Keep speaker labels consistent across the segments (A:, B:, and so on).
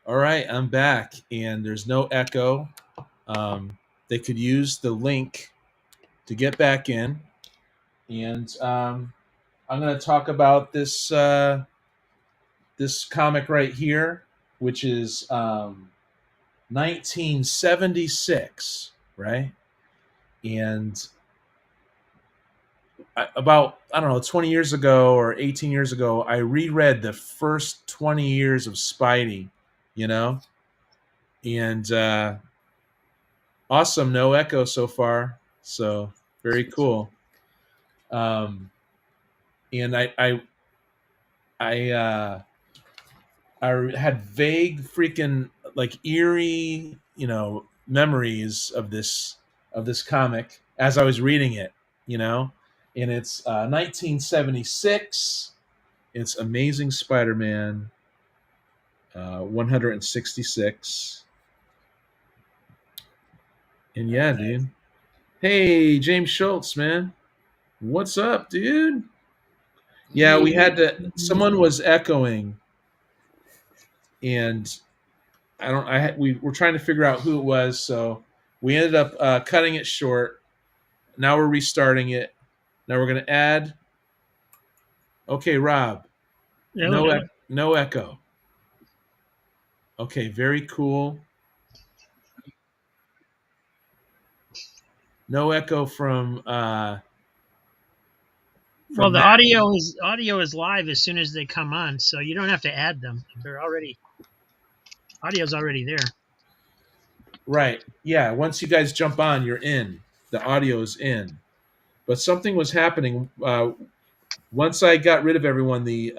A: All right, I'm back, and there's no echo. They could use the link to get back in, and I'm going to talk about this comic right here, which is 1976, right? And about I don't know 20 years ago or 18 years ago, I reread the first 20 years of Spidey, you know, and awesome, no echo so far, so very cool. Um, and I I had vague freaking like eerie, memories of this comic as I was reading it, you know, and it's 1976. It's Amazing Spider-Man 166, and yeah, dude. Hey, James Schultz, man, what's up, dude? Yeah, we had to. Someone was echoing, and we were trying to figure out who it was, so we ended up cutting it short. Now we're restarting it. Now we're going to add. Okay, Rob.
B: No.
A: No echo. Okay, very cool. No echo from.
B: Well, the
A: Matt.
B: audio is live as soon as they come on, so you don't have to add them. Audio's already there.
A: Right. Yeah. Once you guys jump on, you're in. The audio is in. But something was happening. Once I got rid of everyone, the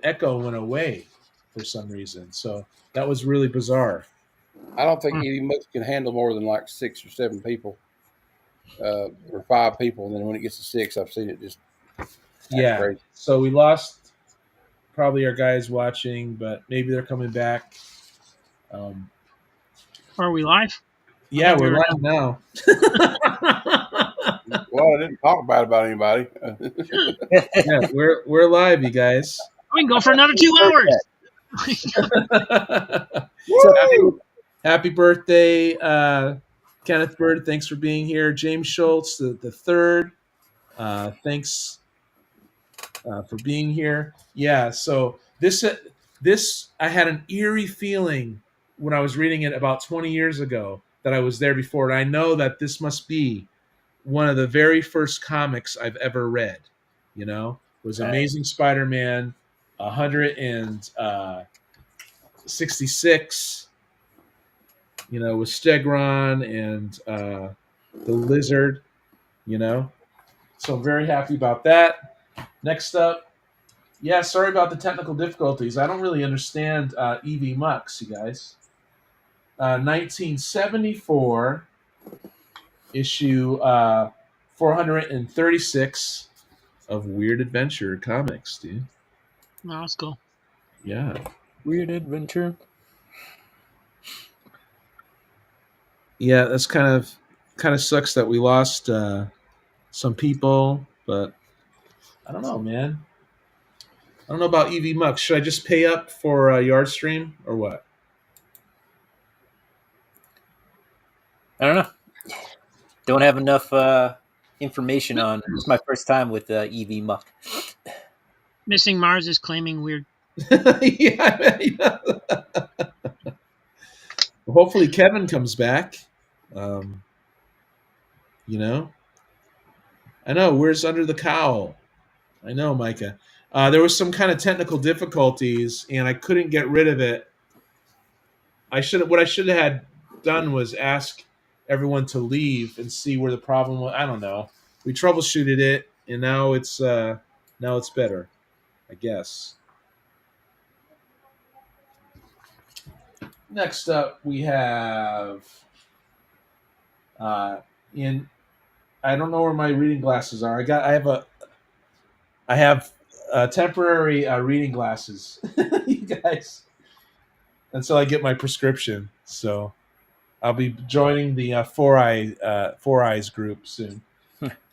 A: echo went away for some reason. So that was really bizarre.
C: I don't think any much can handle more than like 6 or 7 people, or 5 people. And then when it gets to 6, I've seen it just
A: Yeah.
C: crazy.
A: So we lost probably our guys watching, but maybe they're coming back.
B: Are we live?
A: Yeah, we're live now.
C: Well, I didn't talk about anybody.
A: Yeah, we're live, you guys.
B: We can go for another 2 hours.
A: Happy birthday, Kenneth Bird. Thanks for being here. James Schultz, the third. Thanks for being here. Yeah. So this I had an eerie feeling when I was reading it about 20 years ago that I was there before, and I know that this must be one of the very first comics I've ever read. You know, it was Amazing Spider-Man 166. You know, with Stegron and the Lizard. You know, so I'm very happy about that. Next up, yeah, sorry about the technical difficulties. I don't really understand EV Mux, you guys. 1974, issue 436 of Weird Adventure Comics, dude.
B: No, that's cool.
A: Yeah.
D: Weird Adventure.
A: Yeah, that's kind of sucks that we lost some people, but I don't know, man. I don't know about EV Mux. Should I just pay up for Yard Stream or what?
D: I don't know. Don't have enough information on. It's my first time with EV Muck.
B: Missing Mars is claiming weird.
A: Yeah. Well, hopefully Kevin comes back. You know, I know. Where's Under the Cowl? I know, Micah. There was some kind of technical difficulties, and I couldn't get rid of it. What I should have had done was ask everyone to leave and see where the problem was. I don't know. We troubleshooted it, and now it's better, I guess. Next up, we have in. I don't know where my reading glasses are. I have temporary reading glasses, you guys, until I get my prescription. So I'll be joining the Four Eyes group soon.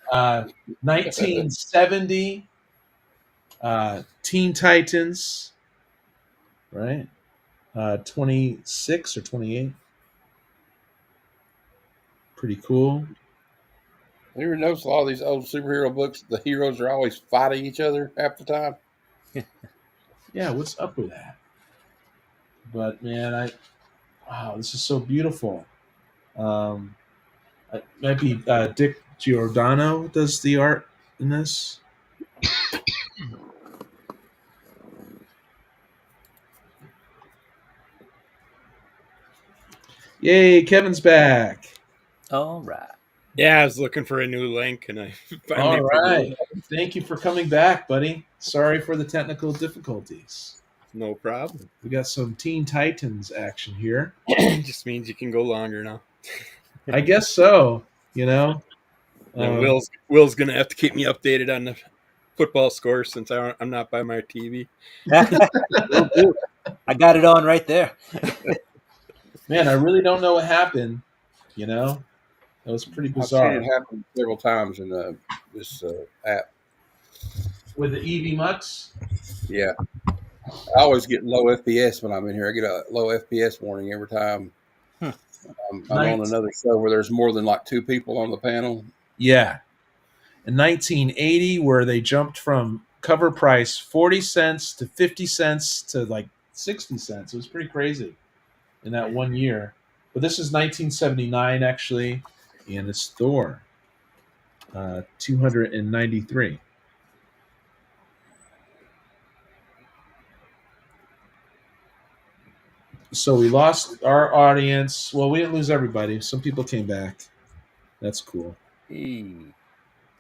A: 1970, Teen Titans, right? 26 or 28. Pretty cool.
C: You ever notice a lot of these old superhero books, the heroes are always fighting each other half the time?
A: Yeah, what's up with that? But man, wow, this is so beautiful. Um, might be Dick Giordano does the art in this. Yay, Kevin's back.
D: All right.
E: Yeah, I was looking for a new link, and I finally
A: All
E: figured
A: right.
E: it out.
A: Thank you for coming back, buddy. Sorry for the technical difficulties.
E: No problem.
A: We got some Teen Titans action here.
E: It just means you can go longer now.
A: I guess so, you know.
E: And Will's gonna have to keep me updated on the football scores since I'm not by my TV.
D: Will do. I got it on right there.
A: Man, I really don't know what happened, you know. That was pretty
C: I've seen
A: bizarre.
C: it happen several times in this app.
A: With the EV Mux?
C: Yeah. I always get low FPS when I'm in here. I get a low FPS warning every time I'm on another show where there's more than like 2 people on the panel.
A: Yeah. In 1980, where they jumped from cover price 40 cents to 50 cents to like 60 cents. It was pretty crazy in that 1 year. But this is 1979, actually, and it's Thor 293. So we lost our audience. Well, we didn't lose everybody. Some people came back. That's cool.
E: You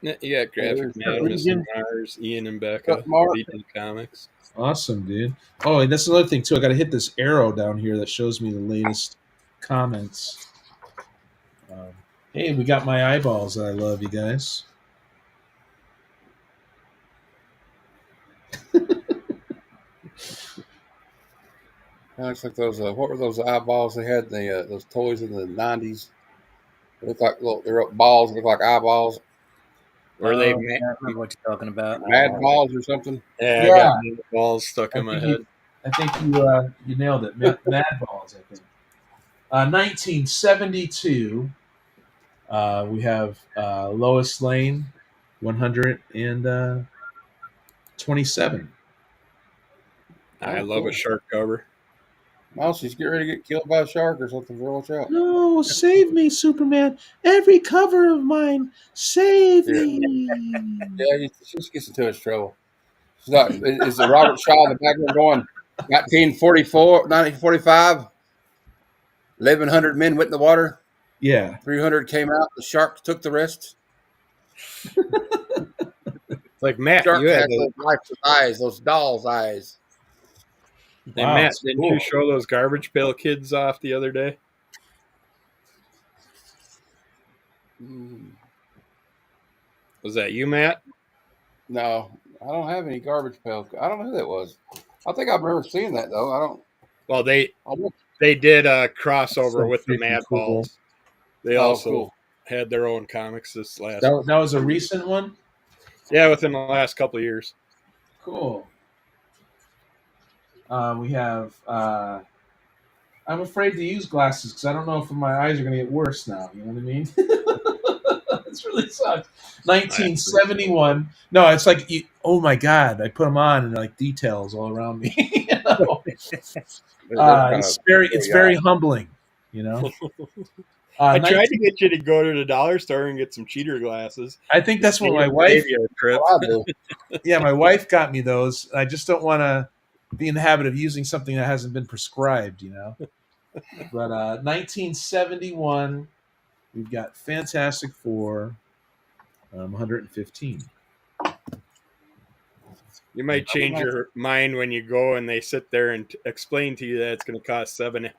E: got Graphic Man,
C: There's-
E: Mr. Mars, Ian and Becca,
C: Mark.
E: Legion Comics.
A: Awesome, dude. Oh, and that's another thing too. I got to hit this arrow down here that shows me the latest comments. Hey, we got my eyeballs that I love, you guys.
C: Looks like those. What were those eyeballs they had? Those toys in the '90s. They look like they're balls. That look like eyeballs.
E: Were they
D: I remember what you're talking about.
C: Mad balls or something.
E: Yeah,
A: Yeah.
E: I got mad balls stuck in my head.
A: I think you nailed it. Mad balls, I think. 1972. We have Lois Lane, 127.
E: I
C: Oh,
E: love
C: cool.
E: a shark cover.
C: Mousy's getting ready to get killed by a shark or something. Watch out.
A: No, save me, Superman. Every cover of mine, save me.
C: Yeah, she just gets into his trouble. It's not, is the Robert Shaw in the background going 1944, 1945? 1,100 men went in the water.
A: Yeah.
C: 300 came out. The shark took the rest.
E: It's like Matt,
C: Shark
E: you had
C: has those life's eyes, those doll's eyes.
E: and
A: Wow,
E: Matt,
A: it's
E: didn't
A: cool.
E: you show those garbage pail kids off the other day? Was that you, Matt?
C: No, I don't have any garbage pail. I don't know who that was. I think I remember seeing that though. I don't.
E: Well, they
C: I looked.
E: did a crossover
A: So
E: with the
A: freaking
E: Mad
A: cool.
E: Balls. They
C: Oh,
E: also
C: cool.
E: had their own comics this last.
A: That was a recent one?
E: Yeah, within the last couple of years.
A: Cool. We have. I'm afraid to use glasses because I don't know if my eyes are going to get worse now. You know what I mean? It's really sucks. 1971. No, it's like, oh my God, I put them on and like details all around me. You know? It's very humbling. You know.
E: I tried to get you to go to the dollar store and get some cheater glasses.
A: I think that's what my wife.
E: Gave you a trip.
C: Oh, I do.
A: Yeah, my wife got me those. I just don't want to be in the habit of using something that hasn't been prescribed, you know. But 1971, we've got Fantastic Four, 115.
E: You might change your mind when you go and they sit there and explain to you that it's going to cost $700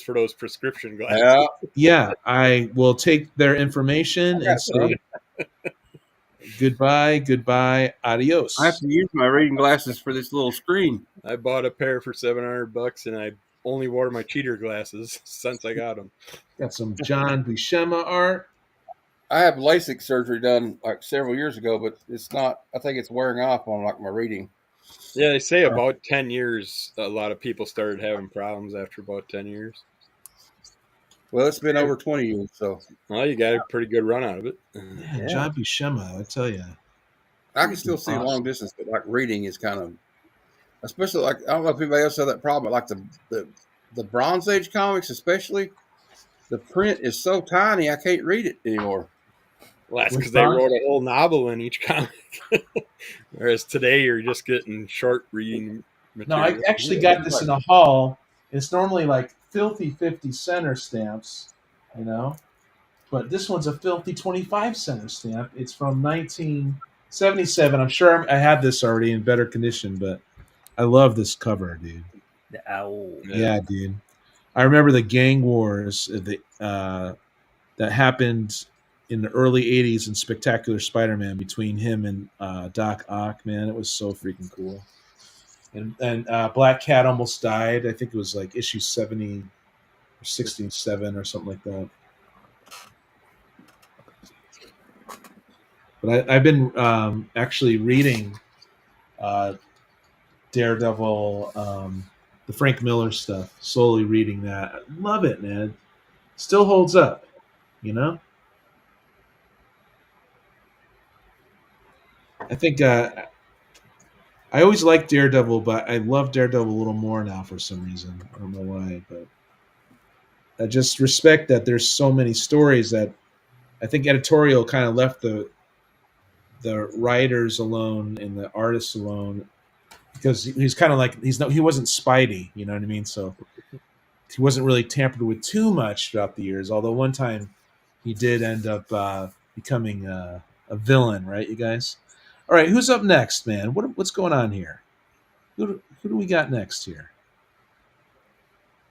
E: for those prescription glasses.
C: Yeah.
A: Yeah, I will take their information and say goodbye, adios.
C: I have to use my reading glasses for this little screen.
E: I bought a pair for $700 and I only wore my cheater glasses since I got them.
A: Got some John Buscema art.
C: I have LASIK surgery done like several years ago, but it's not. I think it's wearing off on like my reading.
E: Yeah, they say about 10 years, a lot of people started having problems after about 10 years.
C: Well, it's been over 20 years, so
E: Well, you got a pretty good run out of it.
A: Yeah, John Buscema, I tell you.
C: I can still see long distance, but like reading is kind of, especially like I don't know if anybody else had that problem, but like the Bronze Age comics, especially the print is so tiny I can't read it anymore.
E: Well, that's
A: Which
E: because they
A: Bronze?
E: wrote a whole novel in each comic. Whereas today, you're just getting short reading
A: No, I
E: material.
A: actually got this in a haul. It's normally like filthy 50 center stamps, you know, but this one's a filthy 25 center stamp. It's from 1977. I'm sure I had this already in better condition, but I love this cover, dude.
D: The owl.
A: Yeah, dude. I remember the gang wars that happened in the early 80s in Spectacular Spider-Man between him and Doc Ock, man. It was so freaking cool. And Black Cat almost died. I think it was like issue 70 or 67 or something like that. But I've been actually reading Daredevil, the Frank Miller stuff, slowly reading that. I love it, man. Still holds up, you know? I think I always liked Daredevil, but I love Daredevil a little more now for some reason. I don't know why, but I just respect that there's so many stories that I think editorial kind of left the writers alone and the artists alone because he's kind of like he wasn't Spidey, you know what I mean? So he wasn't really tampered with too much throughout the years. Although one time he did end up becoming a villain, right, you guys? All right, who's up next, man? What's going on here? Who do we got next here?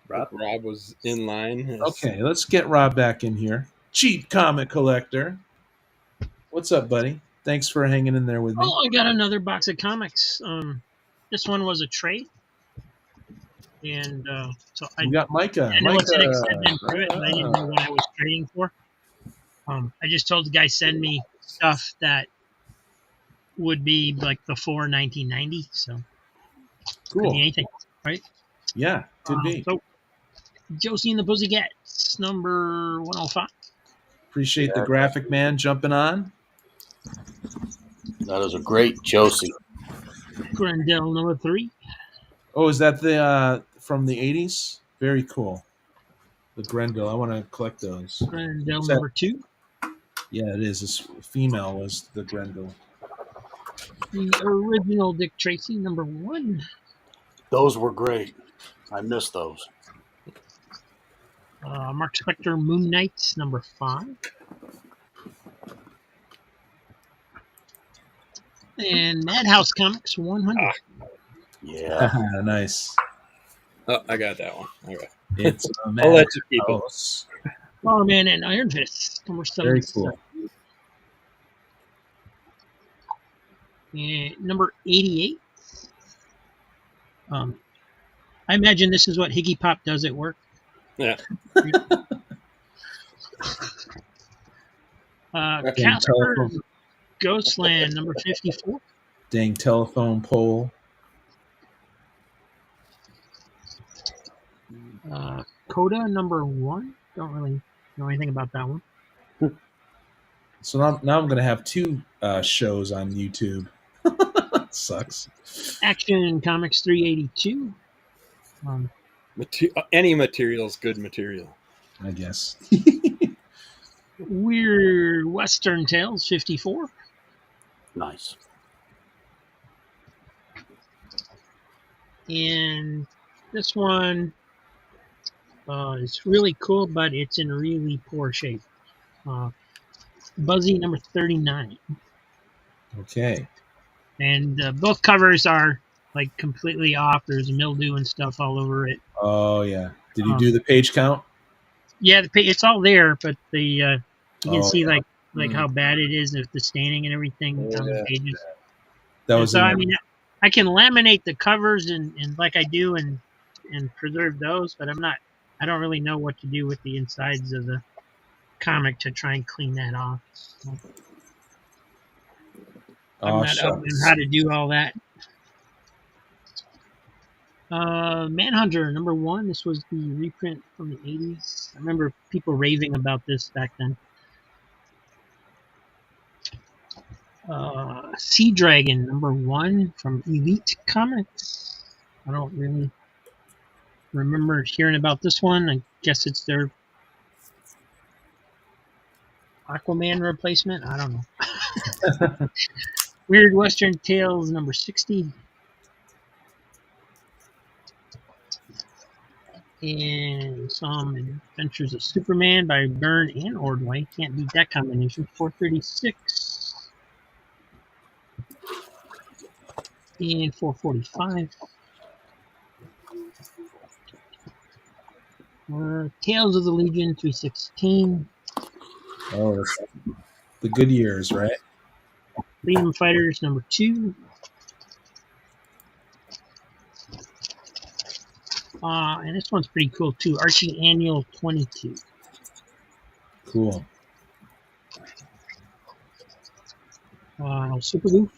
D: Rob?
E: Rob was in line.
A: Okay, let's get Rob back in here. Cheap comic collector. What's up, buddy? Thanks for hanging in there with me.
B: Oh, I got another box of comics. This one was a trade, and so I
A: We got Micah.
B: know
A: Micah.
B: it's an extended through it, and I didn't know what I was trading for. I just told the guy send me stuff that would be like before 1990, so could
A: Cool.
B: be anything, right?
A: Yeah, could be.
B: So Josie and the Pussycats, number 105.
A: Appreciate the graphic man jumping on.
F: That is a great Josie.
B: Grendel, number 3.
A: Oh, is that the from the 80s? Very cool. The Grendel. I want to collect those.
B: Grendel,
A: Is that-
B: number 2.
A: Yeah, it is. This female was the Grendel.
B: The original Dick Tracy, number 1.
F: Those were great. I miss those.
B: Mark Spector, Moon Knights, number 5. And Madhouse Comics, 100.
F: Yeah.
A: Nice.
E: Oh, I got that one. Okay.
A: It's a
E: I'll let you keep it.
A: Madhouse.
B: Starman and Iron Fist, number 7.
A: Very cool.
B: And number 88. I imagine this is what Higgy Pop does at work.
E: Yeah.
B: Casper
A: telephone.
B: Ghostland, number 54.
A: Dang telephone pole.
B: Coda, number 1. Don't really know anything about that one.
A: So now I'm going to have 2 shows on YouTube. Sucks.
B: Action Comics 382.
E: Any material is good material.
A: I guess.
B: Weird Western Tales 54.
F: Nice.
B: And this one is really cool, but it's in really poor shape. Buzzy number 39.
A: Okay.
B: And both covers are like completely off. There's mildew and stuff all over it.
A: Oh yeah. Did you do the page count?
B: Yeah, it's all there, but the you can see
A: yeah.
B: like how bad it is with the staining and everything on the pages.
A: That was
B: So I mean, I can laminate the covers and like I do and preserve those, but I don't really know what to do with the insides of the comic to try and clean that off. So I'm not up on how to do all that. Manhunter number 1. This was the reprint from the 80s. I remember people raving about this back then. Sea Dragon number 1 from Elite Comics. I don't really remember hearing about this one. I guess it's their Aquaman replacement. I don't know. Weird Western Tales number 60. And some Adventures of Superman by Byrne and Ordway. Can't beat that combination. 436. And 445. Tales of the Legion 316.
A: Oh, that's the good years, right?
B: Freedom Fighters number 2. And this one's pretty cool too. Archie Annual 22.
A: Cool.
B: Super Goof.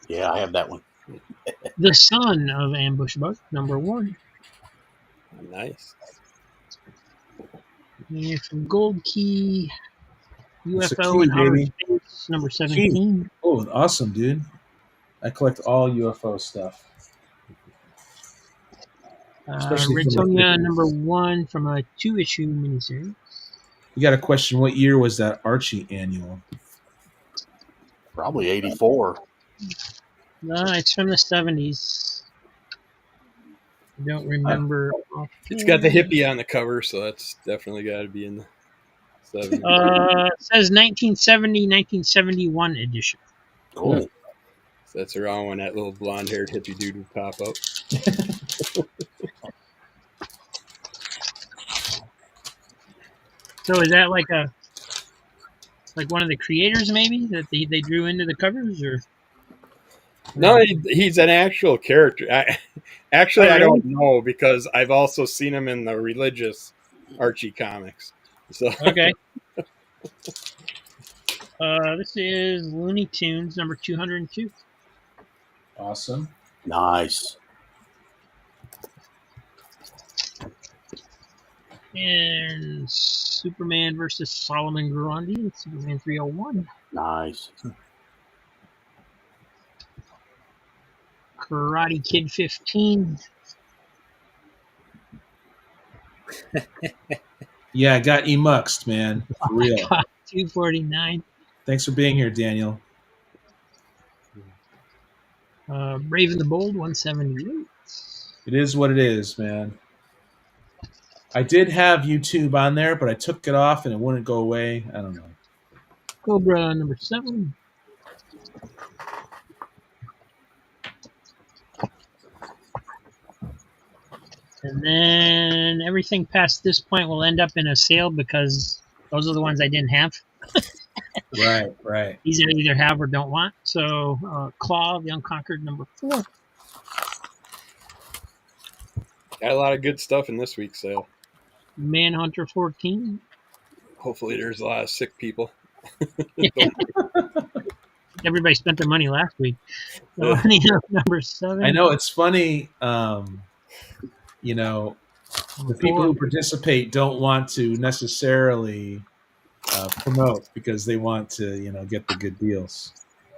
F: Yeah, I have that one.
B: The Son of Ambush Bug number 1.
E: Nice.
B: And from Gold Key,
A: It's a
B: UFO
A: key,
B: and Outer
A: baby.
B: Space number 17.
A: Oh, awesome, dude. I collect all UFO stuff. Especially
B: Red
A: from, like,
B: Sonja
A: the-
B: number 1 from a 2-issue miniseries.
A: You got a question, what year was that Archie annual?
F: Probably 84.
B: No, it's from the 70s. I don't remember.
E: It's got the hippie on the cover, so that's definitely got to be in the 70s.
B: It says 1970-1971 edition.
F: Cool.
E: So that's around when that little blonde-haired hippie dude would pop up.
B: So is that like one of the creators maybe that they drew into the covers, or?
E: No, he's an actual character. I
B: really?
E: don't know because I've also seen him in the religious Archie comics. So
B: Okay. This is Looney Tunes number 202.
A: Awesome.
F: Nice.
B: And Superman versus Solomon Grundy, Superman 301.
F: Nice.
B: Karate Kid 15.
A: Yeah, I got emuxed, man. For real.
B: 249.
A: Thanks for being here, Daniel.
B: Brave and the Bold 178.
A: It is what it is, man. I did have YouTube on there, but I took it off and it wouldn't go away. I don't know.
B: Cobra number 7. And then everything past this point will end up in a sale because those are the ones I didn't have.
A: Right.
B: These I either have or don't want. So Claw of the Unconquered number 4.
E: got a lot of good stuff in this week's sale.
B: Manhunter 14.
E: Hopefully, there's a lot of sick people.
B: Everybody spent their money last week. So, number 7.
A: I know it's funny. The people who participate don't want to necessarily promote because they want to, get the good deals.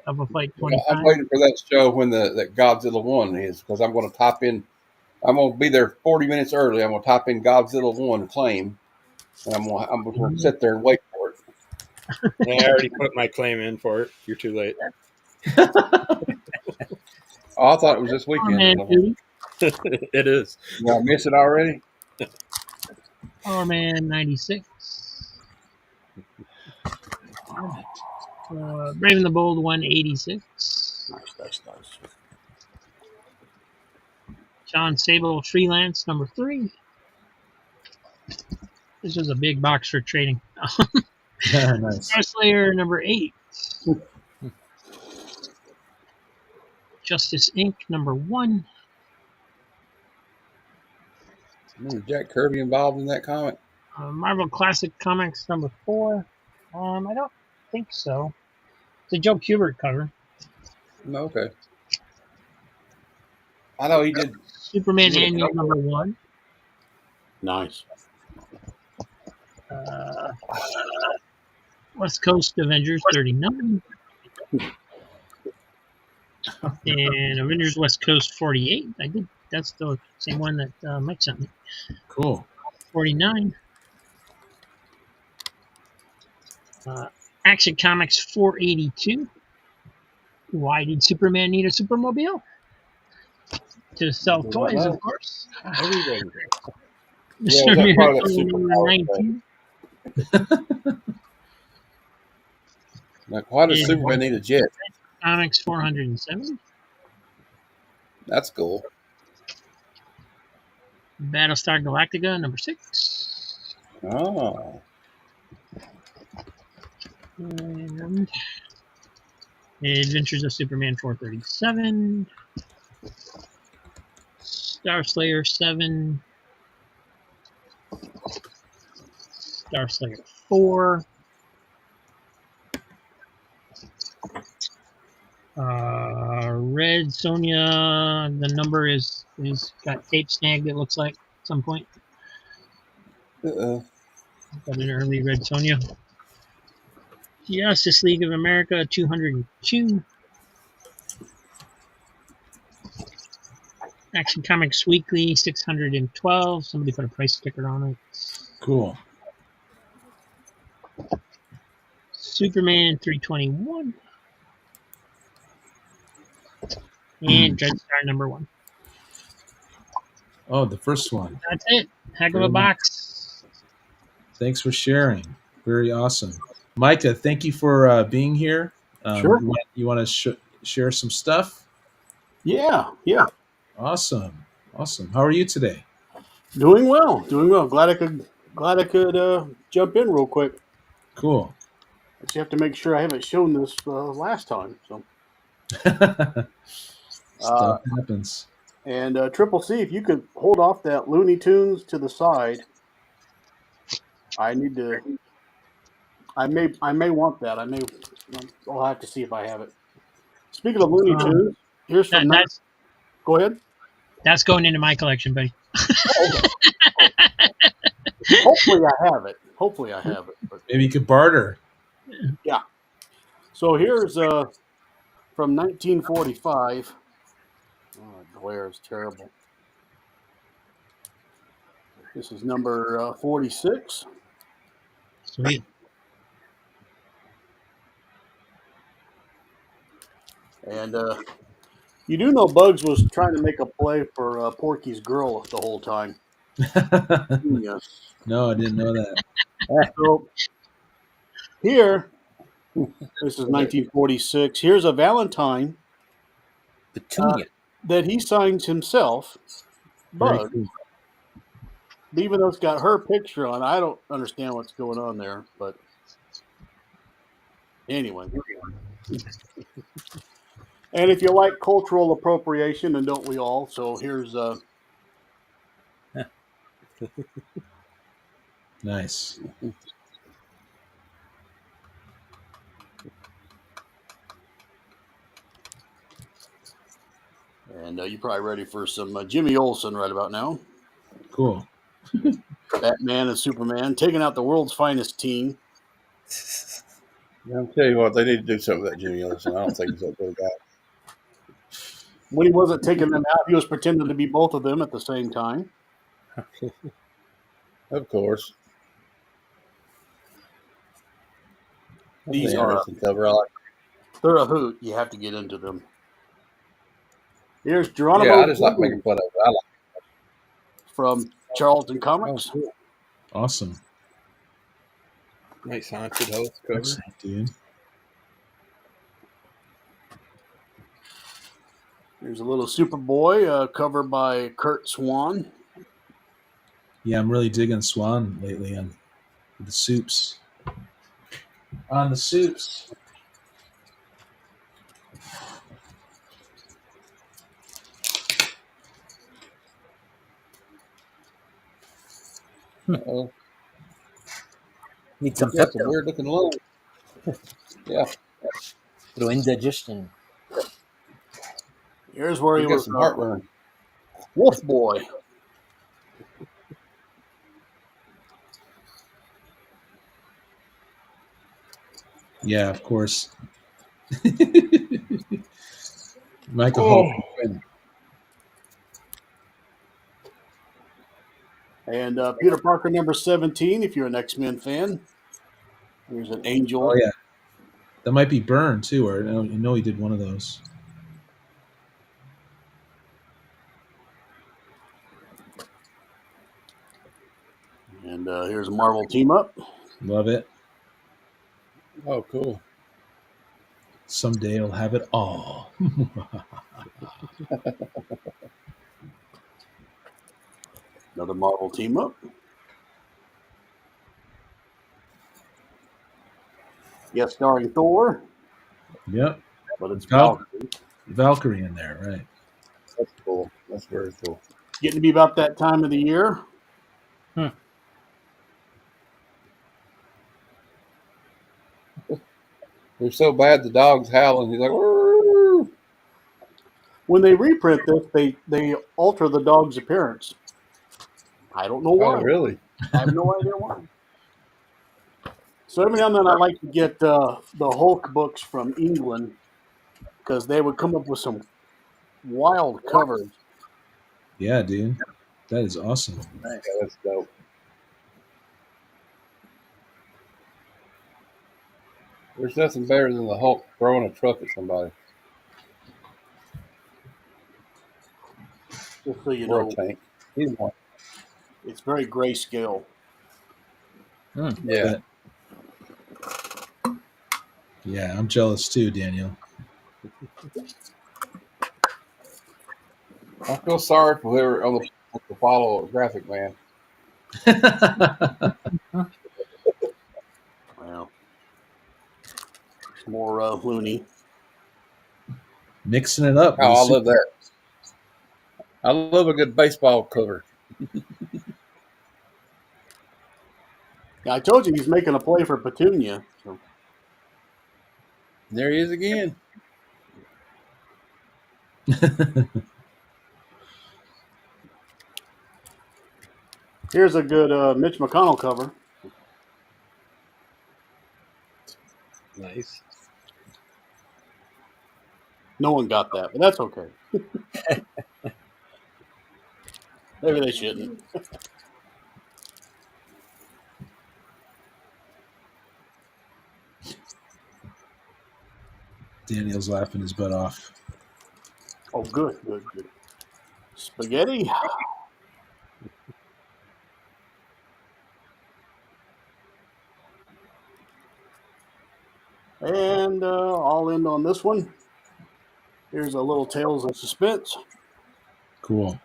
B: Of a Fight 25.
C: I'm waiting for that show when that Godzilla 1 is, because I'm going to type in. I'm going to be there 40 minutes early. I'm going to type in Godzilla 1 claim, and I'm going to sit there and wait for it.
E: I already put my claim in for it. You're too late.
C: Oh, I thought it was this weekend.
E: It is.
C: Did I miss it already?
B: Power Man 96. Brave and the Bold 186.
F: Nice.
B: John Sable Freelance number 3. This was a big box for trading.
A: Nice.
B: Star Slayer number 8. Justice Inc. number 1.
C: Is Jack Kirby involved in that comic?
B: Marvel Classic Comics number 4. I don't think so. It's a Joe Kubert cover.
C: No, okay. I know he did.
B: Superman
C: He did a
B: Annual
C: couple.
B: #1.
F: Nice.
B: West Coast Avengers 39. And Avengers West Coast 48. That's the same one that Mike sent me.
A: Cool.
B: 49. Action Comics 482. Why did Superman need a Supermobile? To sell
C: Do not
B: toys,
C: know.
B: of course.
C: Everybody does.
B: Mr.
C: Yeah, that's part of that
B: Miracle
C: superpower
B: 19.
C: Like, why does
B: And
C: Superman need a jet?
B: Comics 470.
C: That's cool.
B: Battlestar Galactica #6.
C: Oh.
B: And Adventures of Superman 437. Star Slayer 7. Star Slayer 4. Red Sonia, the number is got tape snagged, it looks like, at some point.
C: Uh-oh.
B: Got an early Red Sonia. Justice League of America 202. Action Comics Weekly 612. Somebody put a price sticker on it.
A: Cool.
B: Superman 321. And Dreadstar #1.
A: Oh, the first one.
B: That's it. Heck of a
A: Very
B: box.
A: Thanks for sharing. Very awesome. Micah, thank you for being here.
F: Sure.
A: You want to share some stuff?
F: Yeah.
A: Awesome. How are you today?
F: Doing well. Glad I could jump in real quick.
A: Cool.
F: I just have to make sure I haven't shown this last time. So
A: Stuff happens.
F: and Triple C, if you could hold off that Looney Tunes to the side, I need to. I may want that. I'll have to see if I have it. Speaking of Looney Tunes, here's from. Go ahead.
B: That's going into my collection, buddy.
F: Hopefully I have it. But
A: Maybe you could barter.
F: yeah. So here's from 1945. Oh, the glare is terrible. This is number 46.
B: Sweet.
F: And you do know Bugs was trying to make a play for Porky's girl the whole time. Yeah.
A: No, I didn't know that.
F: So here, this is 1946. Here's a Valentine
D: Petunia.
F: that he signs himself,
A: Very
F: Bug.
A: cool.
F: Even though it's got her picture on, I don't understand what's going on there. But anyway. And if you like cultural appropriation, and don't we all? So here's
A: Nice.
F: and you're probably ready for some Jimmy Olsen right about now.
A: Cool.
F: Batman and Superman taking out the world's finest team.
C: I'll tell you what, they need to do something with that Jimmy Olsen. I don't think he's that good guy.
F: When he wasn't taking them out, he was pretending to be both of them at the same time.
C: Of course.
F: These
C: The
F: are
C: interesting cover. I like.
F: they're a hoot. You have to get into them. Here's Geronimo.
C: Yeah, I just like making fun of it. I like.
F: From Charlton Comics.
C: Oh, cool.
A: Awesome.
E: Nice haunted house cover.
A: Excellent, dude.
F: Here's a little Superboy cover by Kurt Swan.
A: Yeah, I'm really digging Swan lately on the soups. On the soups.
C: Uh-oh.
D: Need some
C: That's a
D: Pepto.
C: weird looking logo. Yeah.
D: Little indigestion.
F: Here's where he
C: You got
F: was
C: some heartburn.
F: Wolf Boy.
A: Yeah, of course. Michael
C: Oh,
A: Holt.
F: And Peter Parker number 17, if you're an X-Men fan. There's an angel.
A: Oh yeah, that might be Byrne too, or I know he did one of those.
F: And here's a Marvel team up.
A: Love it.
C: oh, cool.
A: Someday I'll have it all.
F: Another Marvel team up. Yes, starring Thor,
A: Yep.
F: but it's
A: Val-
F: Valkyrie.
A: Valkyrie in there, right?
C: That's cool. That's very cool.
F: Getting to be about that time of the year.
C: They're so bad the dog's howling. He's like, "Woo."
F: When they reprint this, they alter the dog's appearance. I don't know why.
C: Oh, really?
F: I have no idea why. So every now and then I like to get the Hulk books from England because they would come up with some wild covers.
A: Yeah, dude. That is awesome.
C: Yeah, that's dope. There's nothing better than the Hulk throwing a truck at somebody
F: Just so you
C: or
F: know,
C: a tank. Either one.
F: it's very grayscale.
C: Yeah.
A: Yeah, I'm jealous too, Daniel.
C: I feel sorry for whoever on the follow graphic man.
F: Well, it's more loony.
A: Mixing it up.
C: Oh, I love that. I love a good baseball cover.
F: Yeah, I told you he's making a play for Petunia. So.
C: There he is again.
F: Here's a good Mitch McConnell cover.
E: Nice.
F: No one got that, but that's okay. Maybe they shouldn't.
A: Daniel's laughing his butt off.
F: Oh, good. Spaghetti. And I'll end on this one. Here's a little Tales of Suspense.
A: Cool.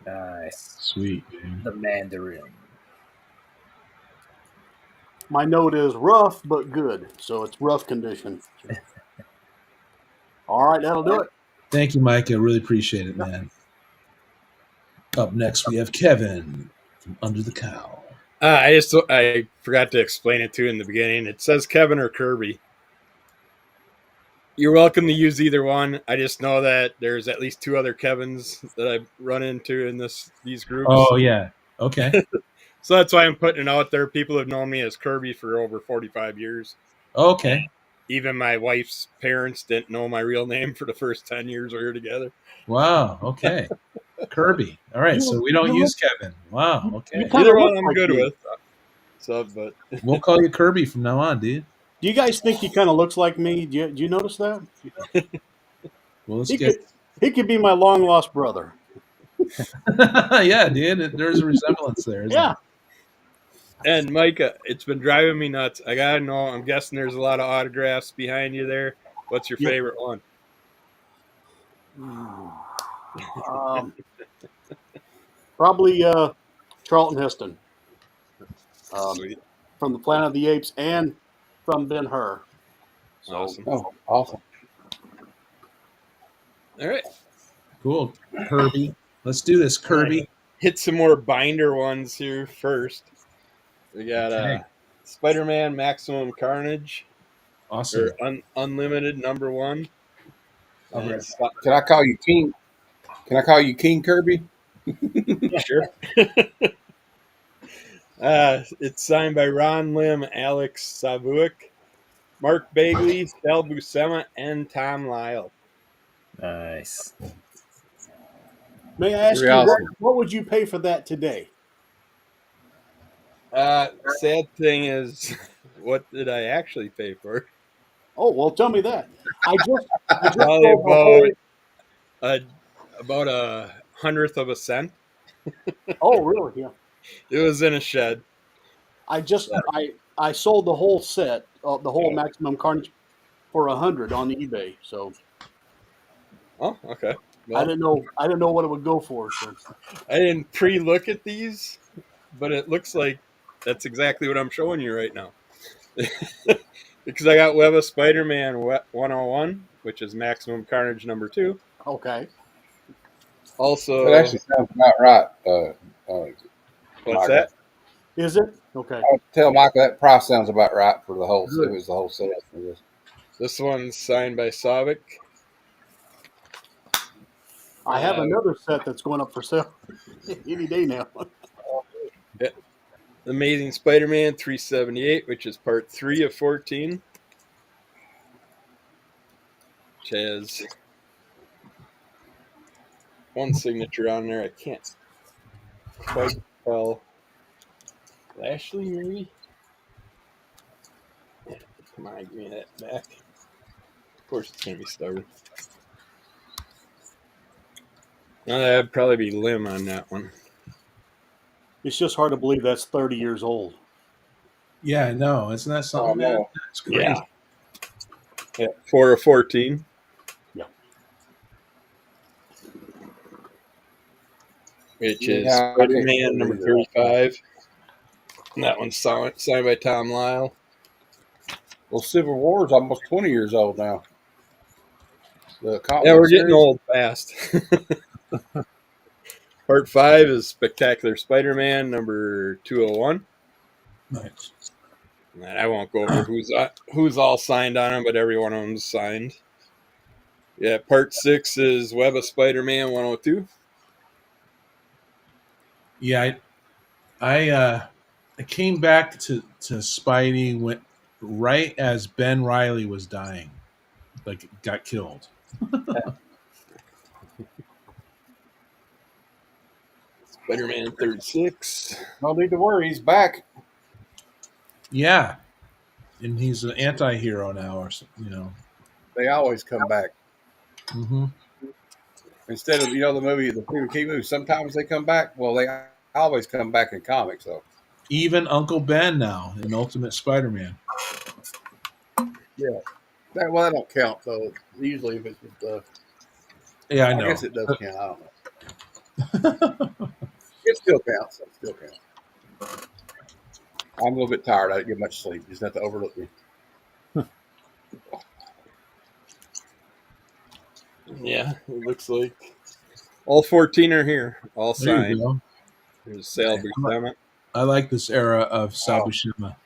D: Nice.
A: Sweet, dude.
D: The Mandarin.
F: My note is rough but good, so it's rough condition. All right, that'll do it.
A: Thank you, Mike. I really appreciate it, man. Up next, we have Kevin from Under the Cowl.
E: I forgot to explain it to you in the beginning. It says Kevin or Kirby. You're welcome to use either one. I just know that there's at least two other Kevins that I've run into in these groups.
A: Oh, yeah. Okay.
E: So that's why I'm putting it out there. People have known me as Kirby for over 45 years.
A: Okay.
E: Even my wife's parents didn't know my real name for the first 10 years we were together.
A: Wow. Okay. Kirby. All right. So we don't use Kevin. Wow. Okay.
E: Either one I'm good with. So, but
A: we'll call you Kirby from now on, dude.
F: Do you guys think he kind of looks like me? Do you notice that?
A: Well,
F: he could be my long lost brother.
A: Yeah, dude. There's a resemblance there.
F: Yeah.
E: And Micah, it's been driving me nuts. I gotta know. I'm guessing there's a lot of autographs behind you there. What's your favorite one?
F: Probably Charlton Heston from the Planet of the Apes and from Ben-Hur. So,
E: awesome.
C: Oh, awesome.
E: All right.
A: Cool. Kirby. Let's do this, Kirby.
E: Right. Hit some more binder ones here first. We got Spider-Man Maximum Carnage.
A: Awesome.
E: Or Unlimited #1. It's,
C: Can I call you King? Can I call you King Kirby?
E: sure. It's signed by Ron Lim, Alex Savuik, Mark Bagley, Sal Buscema, and Tom Lyle.
D: Nice.
F: May I ask
C: Very
F: you
C: awesome.
F: what would you pay for that today?
E: Sad thing is, what did I actually pay for?
F: Oh well, tell me that. I just
E: Probably
F: sold the whole.
E: a about a hundredth of a cent.
F: Oh really? Yeah.
E: It was in a shed.
F: I sold the whole set, the whole Maximum Carnage for 100 on eBay. So
E: Oh, okay.
F: I
E: Well,
F: didn't know what it would go for. So
E: I didn't pre-look at these, but it looks like that's exactly what I'm showing you right now. Because I got Web of Spider-Man 101, which is Maximum Carnage number 2.
F: okay.
C: That
E: Also,
C: actually sounds about right.
E: what's
C: Michael.
E: that?
F: Is it okay?
C: I would tell Michael that price sounds about right for the whole.
F: Good.
C: It was the whole set. For this.
E: This one's signed by Savick.
F: I have another set that's going up for sale any day now.
E: Amazing Spider-Man 378, which is part 3 of 14. Which has one signature on there. I can't quite tell. Lashley, maybe? Yeah, come on, give me that back. Of course it's going to be stubborn. No, that'd probably be Lim on that one.
F: It's just hard to believe that's 30 years old.
A: Yeah, I know. Isn't that something, man?
C: no.
A: That's crazy.
E: Yeah, 4 of 14.
F: Yeah.
E: Which
C: Yeah,
E: is
C: I can't
E: Spider-Man number
C: believe it.
E: 35. And that one's signed by Tom Lyle.
C: Well, Civil War is almost 20 years old now. The comic
E: Yeah,
C: book
E: we're getting
C: series?
E: old fast. Part 5 is Spectacular Spider-Man number 201.
A: Nice.
E: And I won't go over who's all signed on them, but every one of them's signed. Yeah, Part 6 is Web of Spider-Man 102.
A: Yeah, I came back to Spidey when right as Ben Riley was dying, like got killed.
E: Spider-Man 36.
C: No need to worry. He's back.
A: Yeah, and he's an anti-hero now, or something.
C: They always come back.
A: Mm-hmm.
C: Instead of, the movie, the Stephen King movie, sometimes they come back. Well, they always come back in comics, though.
A: Even Uncle Ben now in Ultimate Spider-Man.
C: Yeah. That don't count, though. Usually, if it's just,
A: Yeah, I
C: I
A: know.
C: guess it does count. I don't know. It still counts. It still counts. I'm a little bit tired. I didn't get much sleep. You just have to overlook me.
E: Yeah, it looks like all 14 are here. All
A: There you
E: signed.
A: go.
E: There's Sal Buscema.
A: I like this era of Sabushima.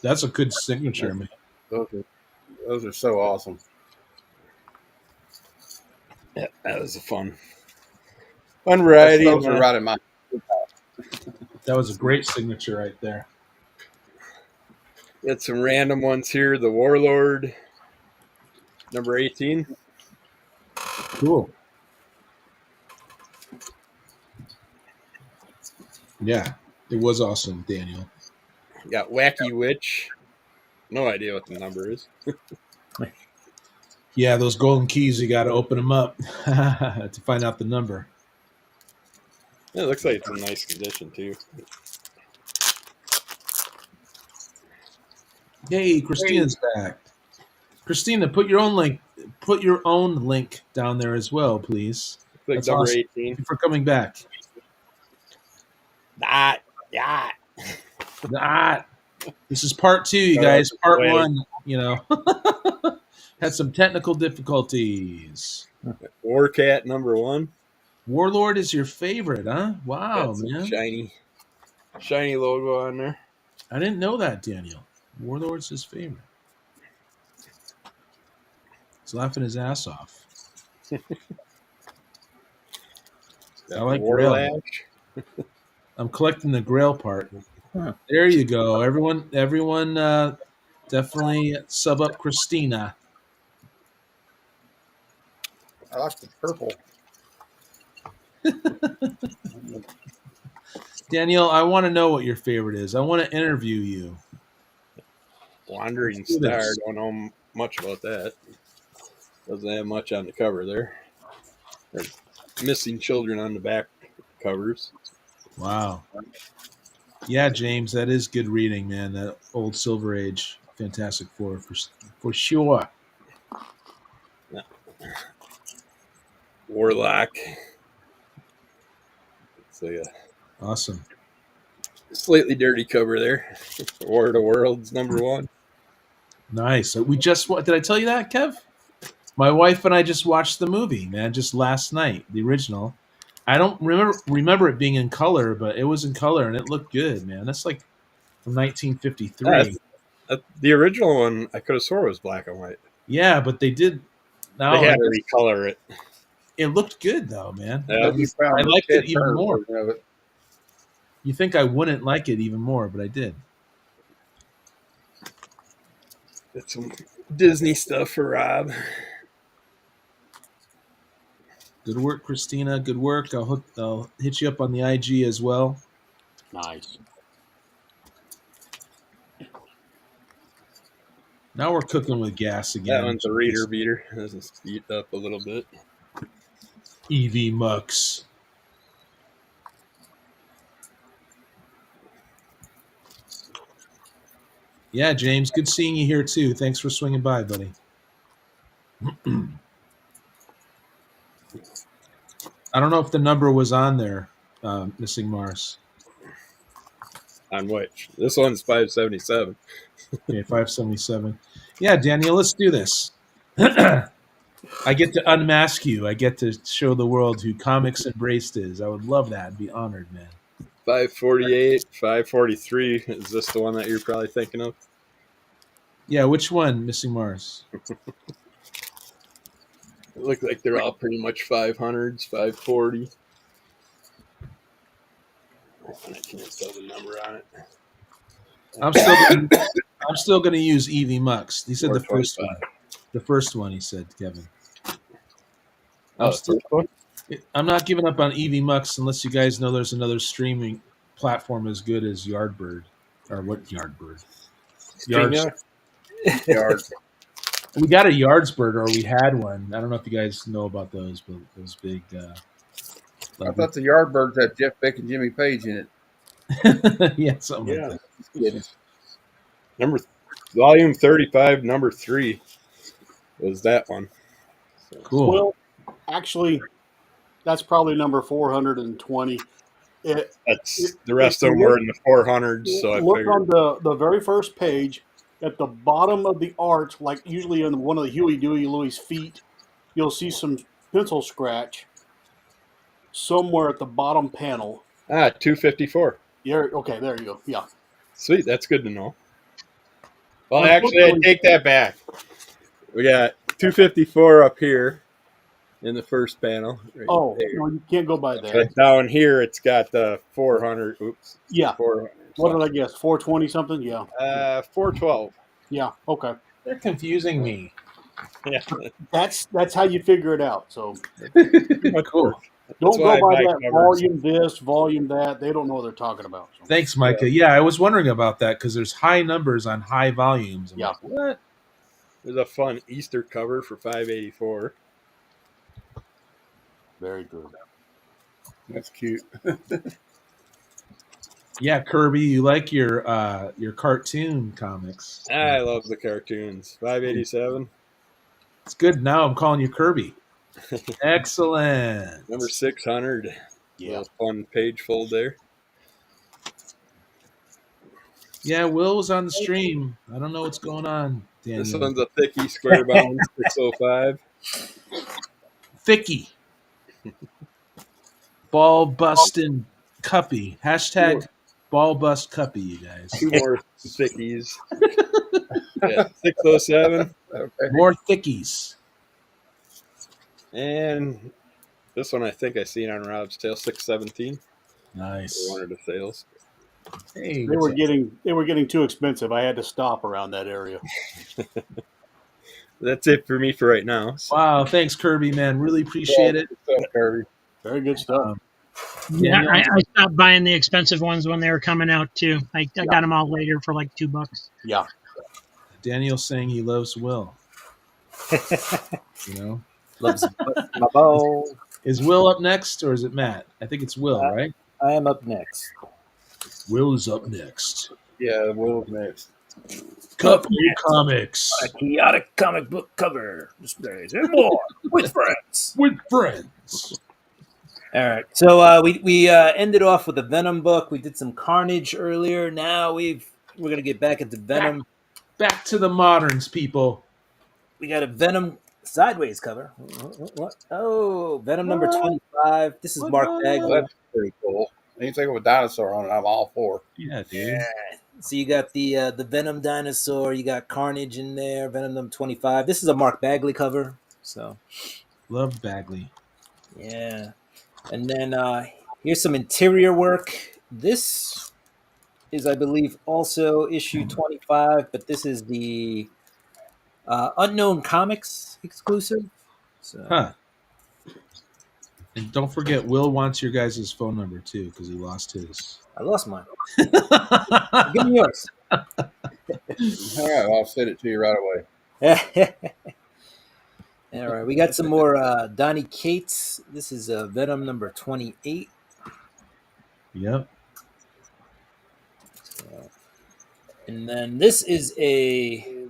A: That's a good signature, man.
C: Those are so awesome.
E: Yeah, that was a fun variety.
C: Those are right in my.
A: That was a great signature right there.
E: Got some random ones here. The Warlord, number 18.
A: Cool. Yeah, it was awesome, Daniel.
E: Got Wacky Witch. No idea what the number is.
A: Yeah, those golden keys, you got to open them up to find out the number.
E: Yeah, it looks like it's in nice condition, too.
A: Hey, Christina's back. Christina, put your own link. Put your own link down there as well, please.
E: Looks like
A: That's
E: number
A: awesome.
E: 18.
A: Thank you for coming back.
E: Yeah.
A: This is part 2, you guys. Part 1, had some technical difficulties.
E: Warcat number 1.
A: Warlord is your favorite, huh? Wow,
E: Got some
A: man.
E: shiny logo on there.
A: I didn't know that, Daniel. Warlord's his favorite. laughing his ass off. I
E: Got
A: like
E: War
A: Grail.
E: Lash.
A: I'm collecting the Grail part.
D: Huh.
A: There you go. Everyone definitely sub up Christina.
C: I like the purple.
A: Danielle, I want to know what your favorite is. I want to interview you.
E: Wandering
A: Let's do
E: Star.
A: this.
E: Don't know much about that. Doesn't have much on the cover there. There's missing children on the back covers.
A: Wow. Yeah, James, that is good reading, man. That old Silver Age Fantastic Four for sure.
E: Warlock. So yeah,
A: Awesome.
E: slightly dirty cover there. War of the Worlds #1.
A: Nice. Did I tell you that, Kev? My wife and I just watched the movie, man, just last night, the original. I don't remember it being in color, but it was in color and it looked good, man. That's like from 1953.
E: The original one I could have swore was black and white.
A: Yeah, but they did.
E: They
A: Now
E: had to recolor it.
A: it looked good though, man.
E: Yeah.
C: You found
A: I
C: the
A: liked
C: Ted
A: it even
C: Turner
A: more.
C: version of it.
A: You think I wouldn't like it even more, but I did.
E: That's some Disney stuff for Rob.
A: Good work, Christina. Good work. I'll hit you up on the IG as well.
F: Nice.
A: Now we're cooking with gas again.
E: That one's a reader beater. This is beat up a little bit.
A: EV Mux. Yeah, James, good seeing you here too. Thanks for swinging by, buddy. I don't know if the number was on there, Missing Mars.
E: On which? This one's 577.
A: Okay, 577. Yeah, Daniel, let's do this. I get to unmask you. I get to show the world who Comics Embraced is. I would love that. I'd be honored, man.
E: 548, 543. Is this the one that you're probably thinking of?
A: Yeah, which one, Missing Mars?
E: It look like they're all pretty much 500s, 540. I can't tell the number on it.
A: I'm still going to use EV Mux. He said the first
E: 425.
A: one. The first one, he said, Kevin.
E: Oh, the first one?
A: I'm not giving up on EV Mux unless you guys know there's another streaming platform as good as Yardbird. Or what Yardbird?
E: StreamYard?
C: Yard.
A: We got a Yardsbird, or we had one. I don't know if you guys know about those, but those big.
C: I thought the Yardbirds had Jeff Beck and Jimmy Page in it.
A: Yeah, something like that.
C: Just kidding.
E: Volume 35, #3 was that one. So,
A: Cool.
F: Well, actually, that's probably number 420.
E: the rest of them were in the 400s, so I
F: Look
E: figured.
F: on the very first page at the bottom of the art, like usually on one of the Huey, Dewey, Louie's feet, you'll see some pencil scratch somewhere at the bottom panel.
E: 254.
F: Yeah, okay, there you go. Yeah.
E: Sweet, that's good to know. Well, actually, I take that back. We got 254 up here in the first panel. Right
F: Oh,
E: there.
F: no, you can't go by that.
E: But down here, it's got the 400. Oops.
F: Yeah.
E: 400.
F: What did I guess? 420 something? Yeah.
E: 412.
F: Yeah. Okay.
A: They're confusing me.
E: Yeah.
F: That's how you figure it out. So
A: Cool.
F: don't
E: why
F: go
E: I
F: by
E: buy
F: that
E: covers.
F: volume this, volume that. They don't know what they're talking about. So.
A: Thanks, Micah. Yeah, I was wondering about that because there's high numbers on high volumes. I'm
F: Yeah.
A: like, what?
E: There's a fun Easter cover for 584.
F: Very good.
C: That's cute.
A: Yeah, Kirby, you like your cartoon comics.
E: I love the cartoons. 587.
A: It's good. Now I'm calling you Kirby. Excellent.
E: Number 600.
F: Yeah.
E: A fun page fold there.
A: Yeah, Will was on the stream. I don't know what's going on, Daniel.
E: This one's a thicky square bound 605.
A: Thicky. Ball bustin' cuppy. Hashtag ball bust cuppy, you guys.
E: 2 more thickies. Yeah, 607.
C: Okay.
A: More thickies.
E: And this one I think I seen on Rob's tail, 617.
A: Nice.
E: One of the sales.
A: Hey,
F: They were getting too expensive. I had to stop around that area.
E: That's it for me for right now. So.
A: wow, thanks, Kirby, man. Really appreciate it.
C: Kirby.
F: Very good stuff.
B: Yeah,
A: Daniel?
B: I stopped buying the expensive ones when they were coming out too. I got them all later for like $2.
F: Yeah.
A: Daniel's saying he loves Will. You know,
D: Loves my ball.
A: is Will up next or is it Matt? I think it's Will, right?
D: I am up next.
A: Will is up next.
C: Yeah, Will's next.
A: Cup New Comics
D: Chaotic comic book cover displays and more with friends.
A: with friends.
D: All right, so we ended off with a Venom book. We did some Carnage earlier. Now we're gonna get back into Venom.
A: Back to the moderns, people.
D: We got a Venom sideways cover. What? Oh, Venom number 25. This is Mark
C: Well,
D: Bagley.
C: that's pretty cool. Anything with a dinosaur on it, I'm all for.
A: Yeah, dude.
D: Yeah. So you got the Venom dinosaur. You got Carnage in there. Venom number 25. This is a Mark Bagley cover. So
A: Love Bagley.
D: yeah. And then here's some interior work. This is, I believe, also issue 25, but this is the Unknown Comics exclusive. So
A: Huh. And don't forget, Will wants your guys' phone number too because he lost his.
D: I lost mine. Give me yours.
C: All right, I'll send it to you right away.
D: All right, we got some more Donnie Cates. This is Venom number 28.
A: Yep.
D: And then this is a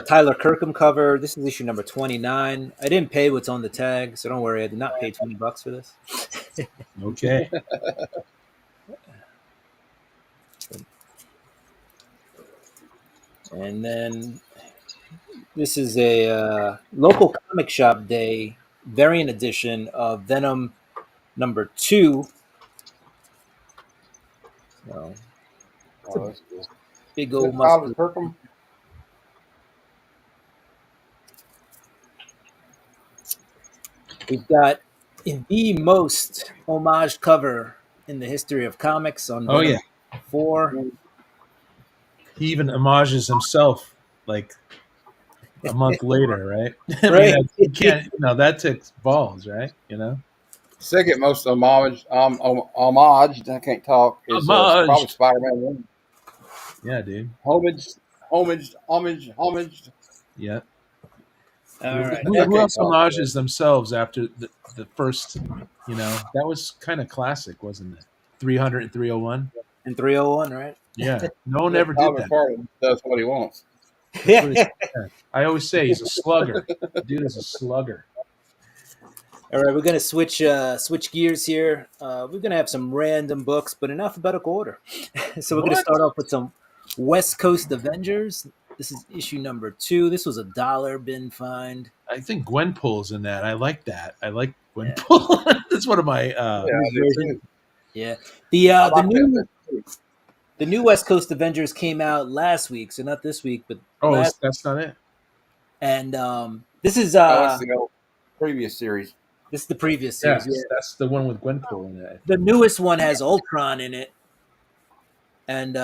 D: Tyler Kirkham cover. This is issue number 29. I didn't pay what's on the tag, so don't worry. I did not pay $20 for this.
A: Okay.
D: And then this is a local comic shop day variant edition of Venom number 2. So,
C: Oh, that's cool.
D: big
C: Is
D: old
C: that Tyler
D: muscle.
C: Kirkham?
D: We've got the most homaged cover in the history of comics on
A: Oh,
D: Venom
A: yeah.
D: 4.
A: He even homages himself like a month later, right? I mean,
D: Right.
A: you can't. That takes balls, right?
C: Second most homage. I can't talk. Is
A: Homage.
C: probably Spider-Man 1.
A: Yeah, dude.
C: Homage.
A: Yeah.
D: All right.
A: Who else
C: talk,
A: homages themselves after the first? That was kind of classic, wasn't it? 300 and 301.
D: And 301, right?
A: Yeah. No one ever did
C: Tyler
A: that.
C: Kirkham does what he wants.
A: I always say he's a slugger. The dude is a slugger.
D: All right, we're gonna switch gears here. We're gonna have some random books, but in alphabetical order. So we're gonna start off with some West Coast Avengers. This is issue number 2. This was a $1 bin find.
A: I think Gwenpool's in that. I like that. I like Gwenpool. That's one of my.
D: Yeah. The new West Coast Avengers came out last week, so not this week, but last.
A: That's not it.
D: And this is
C: That's the old previous series.
D: this is the previous
A: Yeah,
D: series.
A: that's the one with Gwenpool in it.
D: The newest one has Ultron in it, and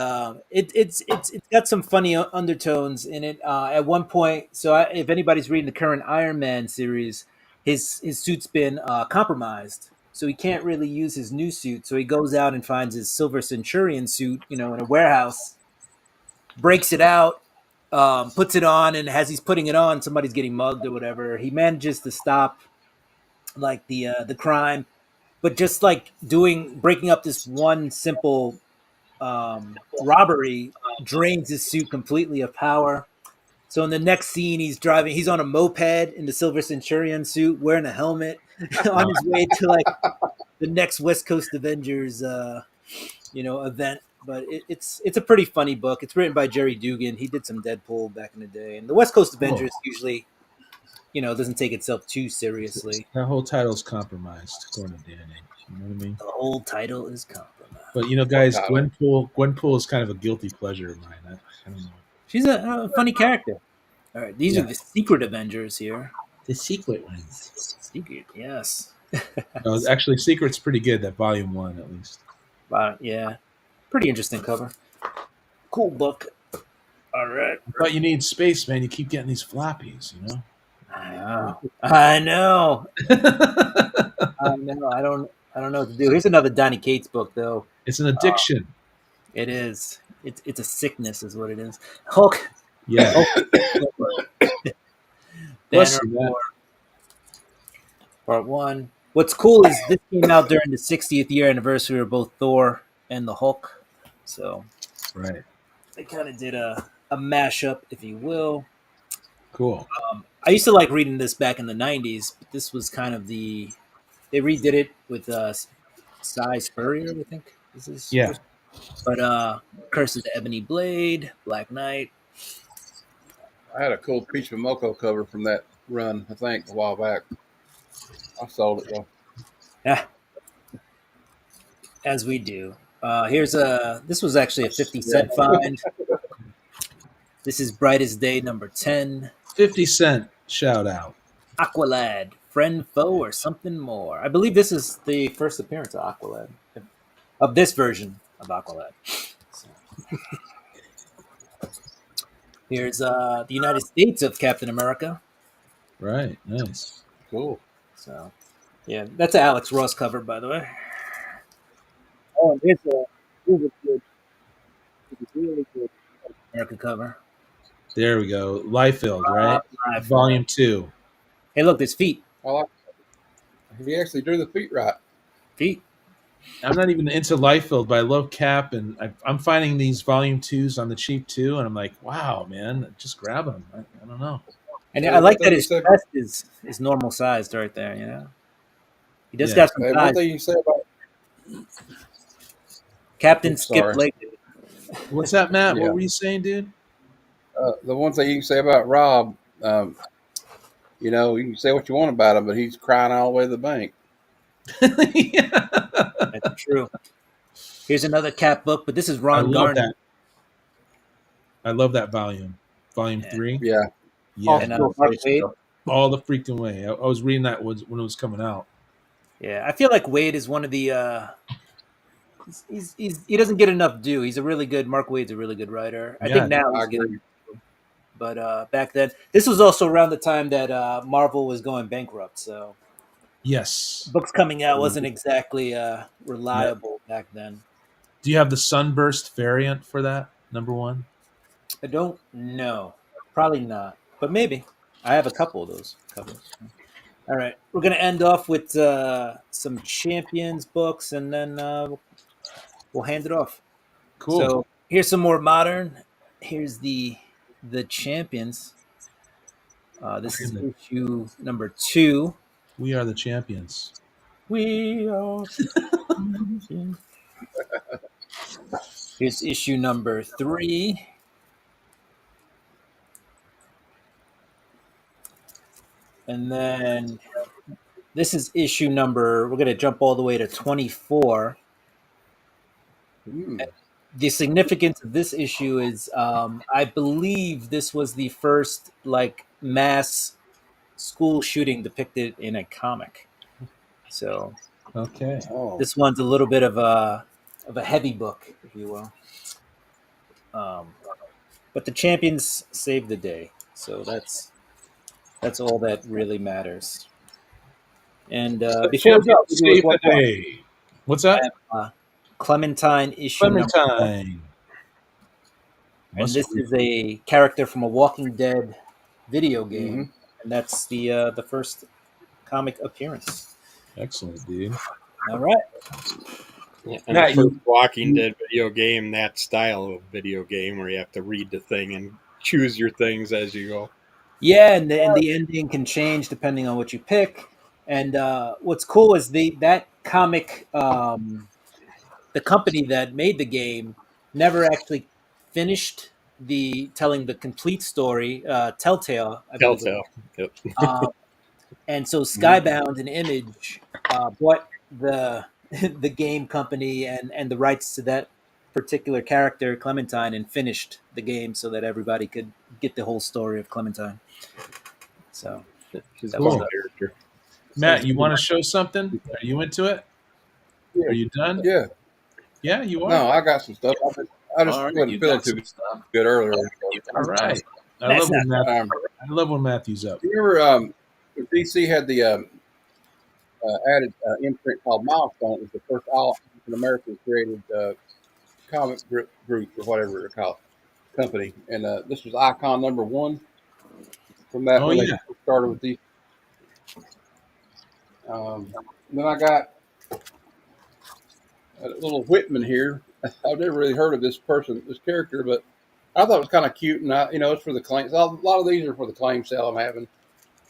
D: it's got some funny undertones in it. At one point, if anybody's reading the current Iron Man series, his suit's been compromised, so he can't really use his new suit. So he goes out and finds his Silver Centurion suit, in a warehouse, breaks it out, puts it on, and as he's putting it on, somebody's getting mugged or whatever. He manages to stop like the crime, but just like breaking up this one simple robbery drains his suit completely of power. So in the next scene, he's on a moped in the Silver Centurion suit, wearing a helmet, on his way to like the next West Coast Avengers, event. But it's a pretty funny book. It's written by Jerry Dugan. He did some Deadpool back in the day, and the West Coast Avengers usually, doesn't take itself too seriously.
A: That whole title's compromised, according to Danny. You know what I mean?
D: The whole title is compromised.
A: But guys, Gwenpool is kind of a guilty pleasure of mine. I don't know.
D: She's a funny character. All right, these are the Secret Avengers here.
A: The secret ones.
D: Secret, yes.
A: No, actually, Secret's pretty good. That volume 1, at least.
D: Yeah, pretty interesting cover. Cool book. All right.
A: I thought you need space, man. You keep getting these floppies, you know.
D: I know. I know. I know. I don't know what to do. Here's another Donny Cates book, though.
A: It's an addiction.
D: It is. It's a sickness, is what it is. Hulk.
A: Yeah. Bless
D: Banner
A: you, Matt.
D: War, Part 1. What's cool is this came out during the 60th year anniversary of both Thor and the Hulk. So
A: Right.
D: they kind of did a mashup, if you will.
A: Cool.
D: I used to like reading this back in the 90s, but this was kind of they redid it with Cy Spurrier, I think. This is
A: Yeah.
D: But Curse of the Ebony Blade, Black Knight.
C: I had a cool Peach Momoko cover from that run, I think, a while back. I sold it though.
D: Yeah, as we do. This was actually a 50-cent find. This is Brightest Day number 10.
A: 50 Cent shout out.
D: Aqualad, friend, foe, or something more. I believe this is the first appearance of Aqualad, of this version of Aqualad. So. Here's the United States of Captain America.
A: Right. Nice.
C: Cool.
D: So, yeah, that's an Alex Ross cover, by the way. Oh, and here's a really good America cover.
A: There we go. Liefeld, right?
D: Liefeld.
A: Volume 2.
D: Hey, look, there's feet.
C: I like it. He actually drew the feet right.
D: Feet.
A: I'm not even into Liefeld, but I love Cap, and I'm finding these Volume 2s on the cheap too, and I'm like, wow, man, just grab them. I don't know.
D: And
C: Hey,
D: I like
C: one
D: that
C: thing
D: his
C: you said-
D: chest is normal sized right there, you know? He does
A: Yeah.
D: got some
C: Hey,
D: size.
C: one thing you said about
D: Captain
C: Oops,
D: Skip
C: sorry.
D: Blake.
A: What's that, Matt?
C: Yeah.
A: What were you saying, dude?
C: the one thing you can say about Rob, you know, you can say what you want about him, but he's crying all the way to the bank.
A: Yeah.
D: That's true. Here's another Cap book, but this is
A: I
D: Ron
A: love
D: Garney.
A: that. I love that volume. Volume
D: Yeah.
A: 3.
C: Yeah.
A: Yeah.
D: And Mark Waid.
A: All the freaking way. I was reading that when it was coming out.
D: Yeah, I feel like Wade is one of the. He doesn't get enough due. He's a really good. Mark Wade's a really good writer. I
A: Yeah,
D: think now
C: I
D: he's
C: agree.
D: getting. But back then, this was also around the time that Marvel was going bankrupt. So
A: Yes.
D: books coming out wasn't exactly reliable back then.
A: Do you have the Sunburst variant for that? Number 1?
D: I don't know. Probably not, but maybe. I have a couple of those covers. All right, we're gonna end off with some Champions books, and then we'll hand it off.
A: Cool.
D: So here's some more modern. Here's the Champions. This is issue number 2.
A: We are the champions.
D: We are. Here's issue number 3. And then this is issue number, we're going to jump all the way to 24. The significance of this issue is I believe this was the first like mass school shooting depicted in a comic. So
A: Okay.
C: Oh,
D: this one's a little bit of a heavy book, if you will. But the champions saved the day. So that's all that really matters. And before we go, we do
A: Save
D: one
A: the
D: more.
A: day. What's that?
D: Clementine issue number 1.
A: Clementine.
D: And this is a character from a Walking Dead video game,
C: Mhm.
D: and that's the first comic appearance.
A: Excellent, dude.
D: All right.
E: Yeah, and
A: Matt,
E: the first Walking Dead video game, that style of video game where you have to read the thing and choose your things as you go.
D: Yeah, and the ending can change depending on what you pick. And what's cool is that comic, the company that made the game never actually finished telling the complete story. Telltale, I believe.
E: Telltale. Yep.
D: And so Skybound and Image bought the the game company and the rights to that particular character, Clementine, and finished the game so that everybody could get the whole story of Clementine. So
C: She's a
D: Cool.
C: fun character.
A: Matt, you want to show something? Are you into it?
C: Yeah.
A: Are you done?
C: Yeah.
A: Yeah, you are.
C: No, I got some stuff. I just
A: All right,
C: wasn't
A: you
C: feeling
A: got
C: too
A: some stuff.
C: good earlier.
A: All right. I
D: That's
A: love when
D: not-
A: Matthew, I love when Matthew's up.
C: You remember when DC had the added imprint called Milestone? It was the first all African American created comic group or whatever they're called company, and this was icon number 1 from that
A: Oh
C: when
A: yeah.
C: they started with these. Then I got a little Whitman here. I've never really heard of this character, but I thought it was kind of cute, and it's for the claims. A lot of these are for the claim sale I'm having.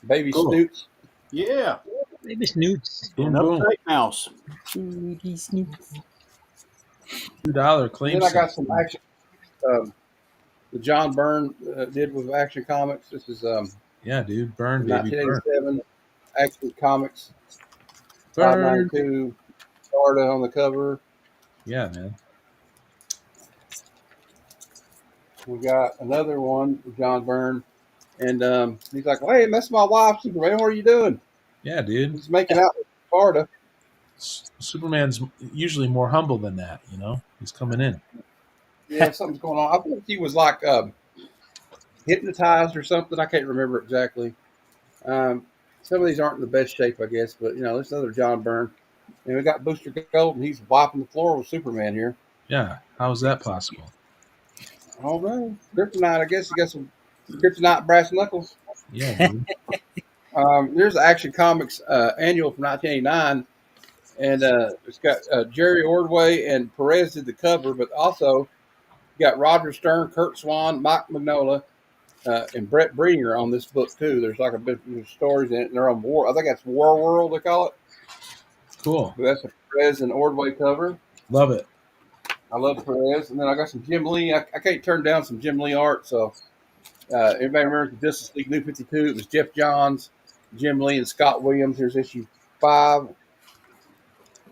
C: Baby
A: Cool.
C: Snoots.
F: Yeah.
B: Maybe snoots.
A: Boom,
F: An
A: boom.
F: uptight mouse.
A: $2 claim.
C: And then I got
A: sale.
C: some action. The John Byrne did with Action Comics. This is
A: Yeah, dude. Burn, baby. Burn.
C: 1987 Action Comics.
A: Burn.
C: 592 Florida on the cover.
A: Yeah, man.
C: We got another one with John Byrne. And he's like, "Hey, that's my wife, Superman. What are you doing?"
A: Yeah, dude.
C: He's making out with Florida.
A: Superman's usually more humble than that, you know? He's coming in.
C: Yeah, something's going on. I think he was like hypnotized or something. I can't remember exactly. Some of these aren't in the best shape, I guess, but there's another John Byrne. And we got Booster Gold, and he's wiping the floor with Superman here.
A: Yeah. How is that possible?
C: I don't know. Kryptonite, I guess. You got some Kryptonite brass knuckles.
A: Yeah, dude.
C: There's Action Comics annual from 1989, and it's got Jerry Ordway and Perez did the cover, but also you got Roger Stern, Kurt Swan, Mike Mignola, and Brett Breeder on this book too. There's like a bit of stories in it, and they're on War. I think that's War World they call it.
A: Cool.
C: So that's a Perez and Ordway cover.
A: Love it.
C: I love Perez, and then I got some Jim Lee. I can't turn down some Jim Lee art. So everybody remembers the Justice League New 52? It was Jeff Johns, Jim Lee, and Scott Williams. Here's issue 5.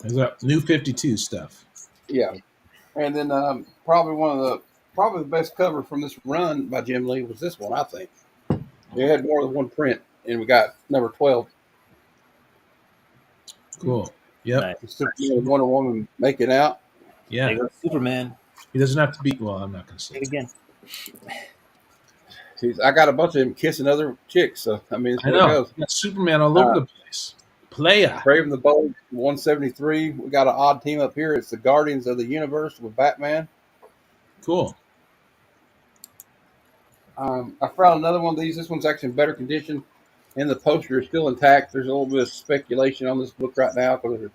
A: Is that New 52 stuff?
C: Yeah, and then probably the best cover from this run by Jim Lee was this one. I think it had more than one print, and we got number 12.
A: Cool. Yep.
D: Nice.
C: Wonder Woman making out.
A: Yeah.
D: There you go, Superman.
A: He doesn't have to be. Well, I'm not going to say.
D: Say it again.
C: I got a bunch of him kissing other chicks, so I mean, it's
A: I
C: where it
A: know.
C: goes.
A: You got Superman all over the place. Playa.
C: Brave and the Bold, 173. We got an odd team up here. It's the Guardians of the Universe with Batman.
A: Cool.
C: I found another one of these. This one's actually in better condition, and the poster is still intact. There's a little bit of speculation on this book right now because there's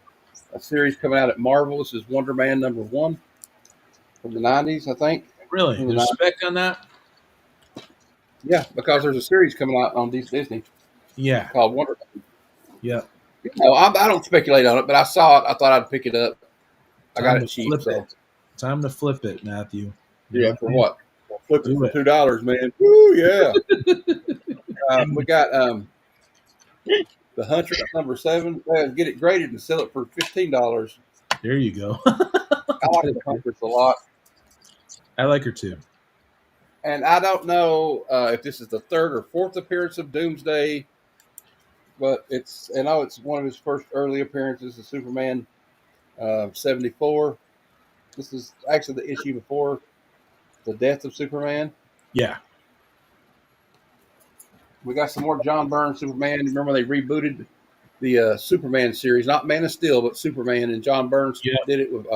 C: a series coming out at Marvel. This is Wonder Man #1 from the 90s, I think.
A: Really?
C: From the
A: There's
C: 90s.
A: spec on that?
C: Yeah, because there's a series coming out on Disney
A: Yeah.
C: called Wonder Man.
A: Yeah.
C: I don't speculate on it, but I saw it. I thought I'd pick it up. I got
A: Time
C: it
A: to
C: cheap.
A: flip
C: So
A: it. Time to flip it, Matthew.
C: yeah, for what? Flip it
A: Do
C: for
A: it.
C: $2, man. Woo, yeah. We got the Hunter #7. Get it graded and sell it for $15.
A: There you go.
C: I like the Hunters a lot,
A: I like her too.
C: and I don't know if this is the 3rd or 4th appearance of Doomsday, but I know it's one of his first early appearances of Superman 74. This is actually the issue before the death of Superman.
A: Yeah.
C: We got some more John Byrne Superman. Remember they rebooted the Superman series, not Man of Steel, but Superman, and John Byrne did it with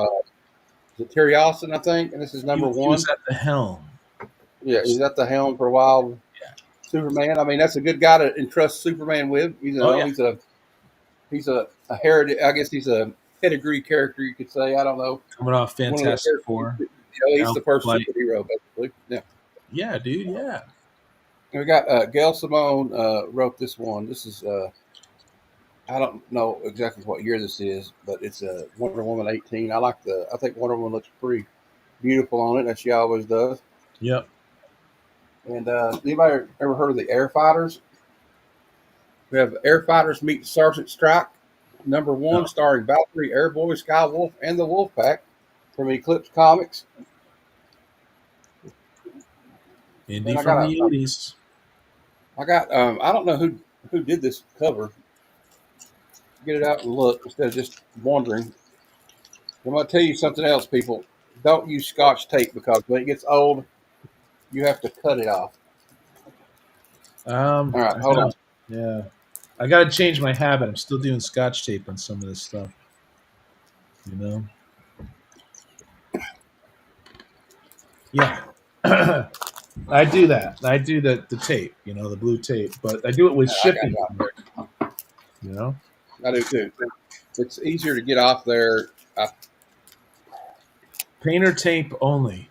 C: Terry Austin, I think, and this is #1.
A: He was at the helm.
C: Yeah, he's at the helm for a while.
A: Yeah.
C: Superman. I mean, that's a good guy to entrust Superman with. He's a heritage. I guess he's a pedigree character, you could say. I don't know.
A: Coming off Fantastic Four.
C: He's the first
A: Like-
C: superhero, basically. Yeah.
A: Yeah, dude. Yeah.
C: And we got Gail Simone wrote this one. This is I don't know exactly what year this is, but it's Wonder Woman 18. I think Wonder Woman looks pretty beautiful on it, as she always does.
A: Yep.
C: And anybody ever heard of the Air Fighters? We have Air Fighters meet Sergeant Strike, #1, starring Valkyrie, Airboy, Skywolf, and the Wolfpack from Eclipse Comics.
A: Indie
C: And I
A: from
C: got
A: the 80s.
C: I got I don't know who did this cover. Get it out and look instead of just wondering. I'm going to tell you something else, people. Don't use Scotch tape because when it gets old, you have to cut it off. All right, hold on.
A: Yeah, I got to change my habit. I'm still doing Scotch tape on some of this stuff. You know. Yeah. I do that. I do the tape, the blue tape, but I do it with
C: I got
A: shipping.
C: it off.
A: You know,
C: I do too. It's easier to get off there.
A: painter tape only.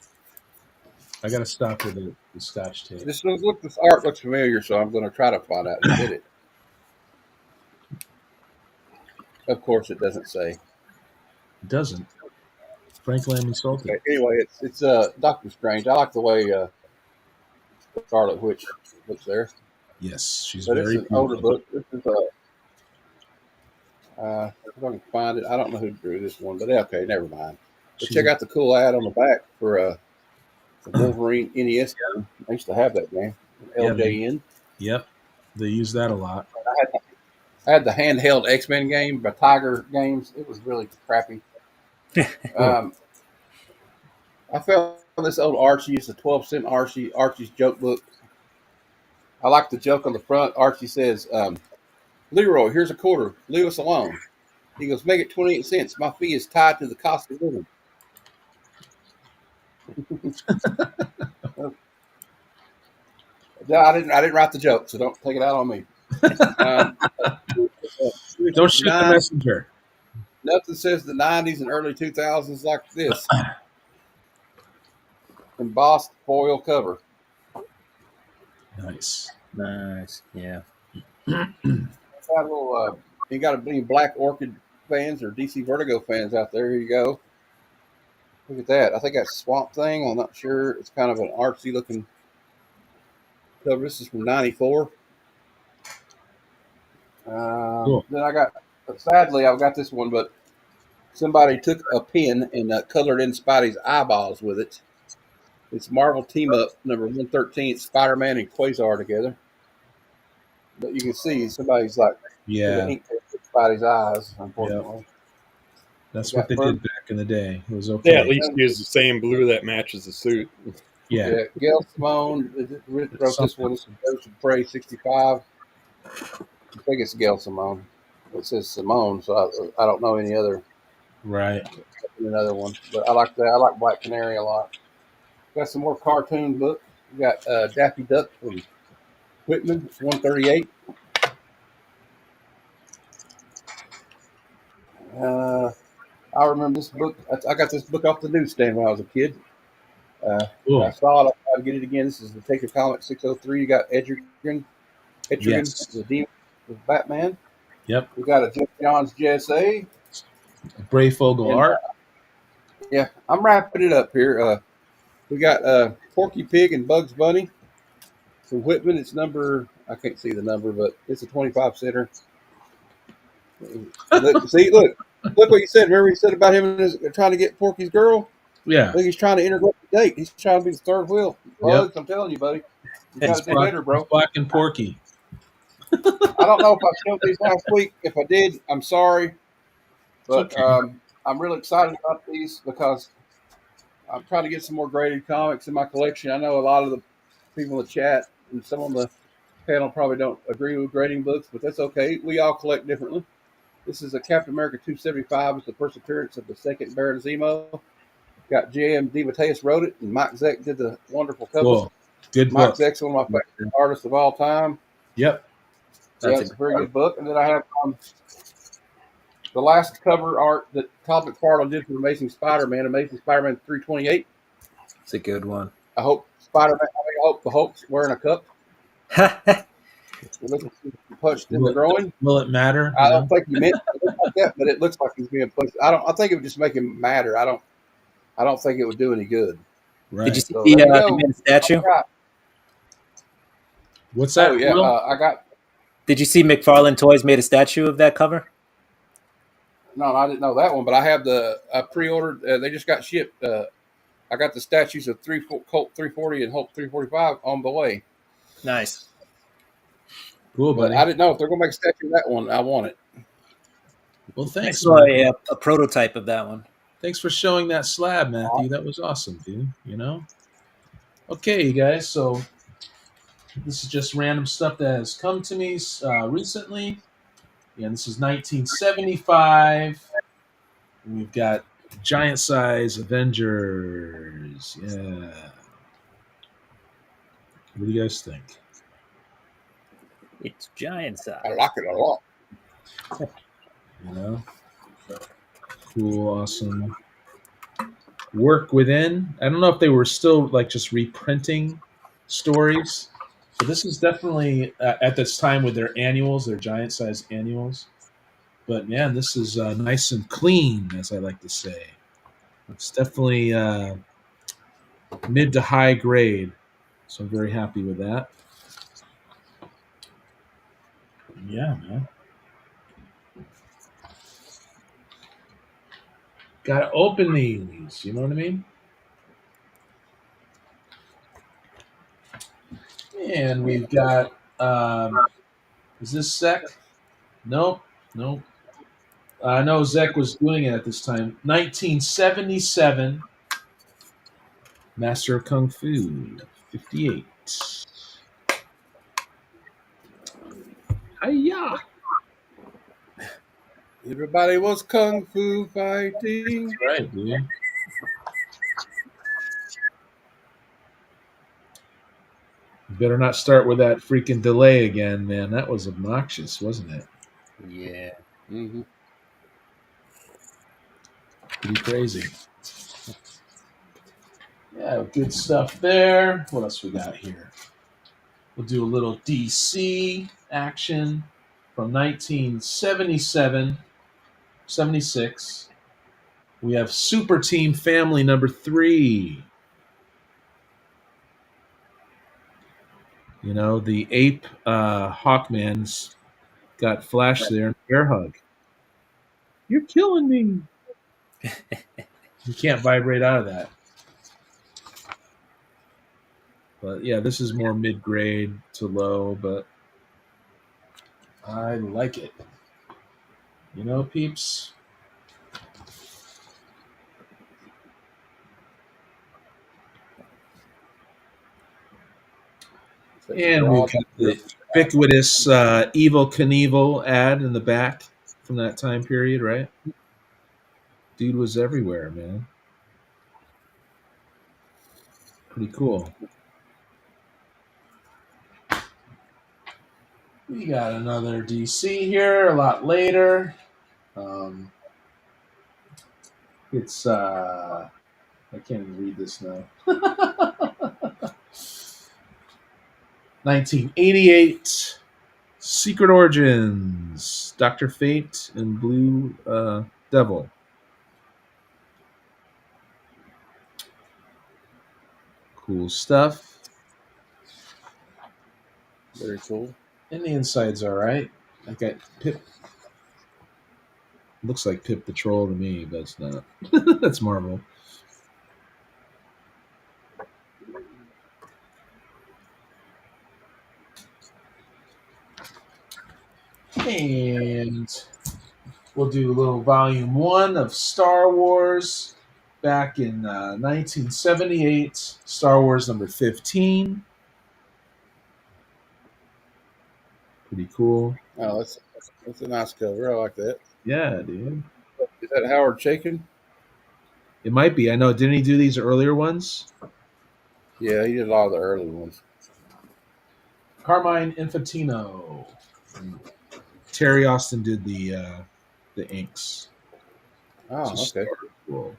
A: I got to stop with the Scotch tape.
C: This art looks familiar, so I'm going to try to find out who did it. Of course, it doesn't say.
A: It doesn't. Frank Lamb Salted.
C: Okay, anyway, it's Doctor Strange. I like the way Scarlet Witch looks there.
A: Yes, she's
C: But
A: very
C: it's an older
A: beautiful.
C: book. This is if I can find it, I don't know who drew this one, but okay, never mind. But check out the cool ad on the back for the Wolverine NES game. I used to have that game, LJN.
A: Yep, they use that a lot.
C: I had the handheld X-Men game by Tiger Games. It was really crappy. I found this old Archie. It's a 12-cent Archie's joke book. I like the joke on the front. Archie says, Leroy, here's a quarter. Leave us alone. He goes, make it 28 cents. My fee is tied to the cost of living. I didn't write the joke, so don't take it out on me.
A: Don't shoot the messenger.
C: Nothing says the 90s and early 2000s like this. Embossed foil cover.
A: Nice.
D: Yeah.
C: You got any Black Orchid fans or DC Vertigo fans out there? Here you go. Look at that. I think that's Swamp Thing. I'm not sure. It's kind of an artsy looking cover. This is from '94.
A: Cool.
C: Then sadly, I've got this one, but somebody took a pen and colored in Spidey's eyeballs with it. It's Marvel Team Up number 113. Spider-Man and Quasar together. But you can see somebody's like, ink Spidey's eyes, unfortunately.
A: Yep. That's what they did back in the day. It was okay.
E: They at least use the same blue that matches the suit.
C: Yeah. Gail Simone wrote this one. This is Ghost of Prey 65. I think it's Gail Simone. It says Simone, so I don't know any other.
A: Right.
C: Another one, but I like that. I like Black Canary a lot. Got some more cartoon books. We got Daffy Duck from Whitman, 138. I remember this book. I got this book off the newsstand when I was a kid.
A: Cool.
C: I saw it. I tried to get it again. This is Detective Comics 603. You got Etrigan, the demon with Batman.
A: Yep.
C: We got a Jeff Johns JSA.
A: Brave Fogel art.
C: Yeah, I'm wrapping it up here. We got Porky Pig and Bugs Bunny from Whitman. It's number, I can't see the number, but it's a 25 center. Look what he said. Remember he said about him trying to get Porky's girl?
A: Yeah.
C: Look, he's trying to interrupt the date. He's trying to be the third wheel. Bugs, I'm telling you, buddy. You got to do better, bro.
A: Black and Porky.
C: I don't know if I showed these last week. If I did, I'm sorry. But okay. I'm really excited about these because I'm trying to get some more graded comics in my collection. I know a lot of the people in the chat and some on the panel probably don't agree with grading books, but that's okay. We all collect differently. This is a Captain America 275. It's the first appearance of the second Baron Zemo. Got J.M. DeMatteis wrote it, and Mike Zeck did the wonderful cover.
A: Cool. Good
C: Mike
A: book.
C: Zeck's one of my favorite artists of all time.
A: Yep.
C: That's a very good book. And then I have the last cover art that Todd McFarlane did for Amazing Spider-Man 328.
D: It's a good one.
C: I hope the Hulk's wearing a cup. Punched in the groin.
A: Will it matter?
C: I don't think he meant to look like that, but it looks like he's being punched. I think it would just make him madder. I don't think it would do any good.
A: Right.
D: Did you see the statue?
A: What's that?
C: Oh yeah, I got.
D: Did you see McFarlane Toys made a statue of that cover?
C: No, I didn't know that one, but I have I pre-ordered. They just got shipped. I got the statues of Colt 340 and Hulk 345 on the way.
D: Nice.
A: Cool,
C: But
A: buddy.
C: I didn't know if they're going to make a statue of that one. I want it.
A: Well,
D: I
A: thanks,
D: saw
A: man.
D: a prototype of that one.
A: Thanks for showing that slab, Matthew. That was awesome, dude. You know? Okay, you guys. So this is just random stuff that has come to me recently. Yeah, this is 1975. We've got giant size Avengers. Yeah. What do you guys think?
D: It's giant size.
C: I like it a lot.
A: You know? Cool, awesome. Work within. I don't know if they were still like just reprinting stories. So this is definitely at this time with their annuals, their giant size annuals. But man, this is nice and clean, as I like to say. It's definitely mid to high grade. So I'm very happy with that. Yeah, man. Gotta open these. You know what I mean? And we've got is this Zek? Nope. Nope. I know Zek was doing it at this time. 1977. Master of Kung Fu. 58. Hiya!
C: Everybody was kung fu fighting.
A: That's right, dude. You better not start with that freaking delay again, man. That was obnoxious, wasn't it?
C: Yeah. Mm-hmm.
A: Pretty crazy. Yeah, good stuff there. What else we got here? We'll do a little DC action from 1977, 76. We have Super Team Family number 3. You know, the ape Hawkman's got Flash there and bear hug. You're killing me. You can't vibrate out of that. But yeah, this is more mid grade to low, but I like it. You know, peeps? And we've got the ubiquitous Evil Knievel ad in the back from that time period, right? Dude was everywhere, man. Pretty cool. We got another DC here a lot later. It's I can't even read this now. 1988. Secret Origins, Dr. Fate, and Blue Devil. Cool stuff.
C: Very cool.
A: And the inside's all right. I got Pip. Looks like Pip Patrol to me, but it's not. That's Marvel. And we'll do a little volume 1 of Star Wars back in 1978. Star Wars number 15. Pretty cool.
C: Oh, that's a nice cover. I like that.
A: Yeah, dude.
C: Is that Howard Chaykin?
A: It might be. I know. Didn't he do these earlier ones?
C: Yeah, he did a lot of the early ones.
A: Carmine Infantino. And Terry Austin did the inks.
C: Oh,
A: Just
C: okay.
A: cool.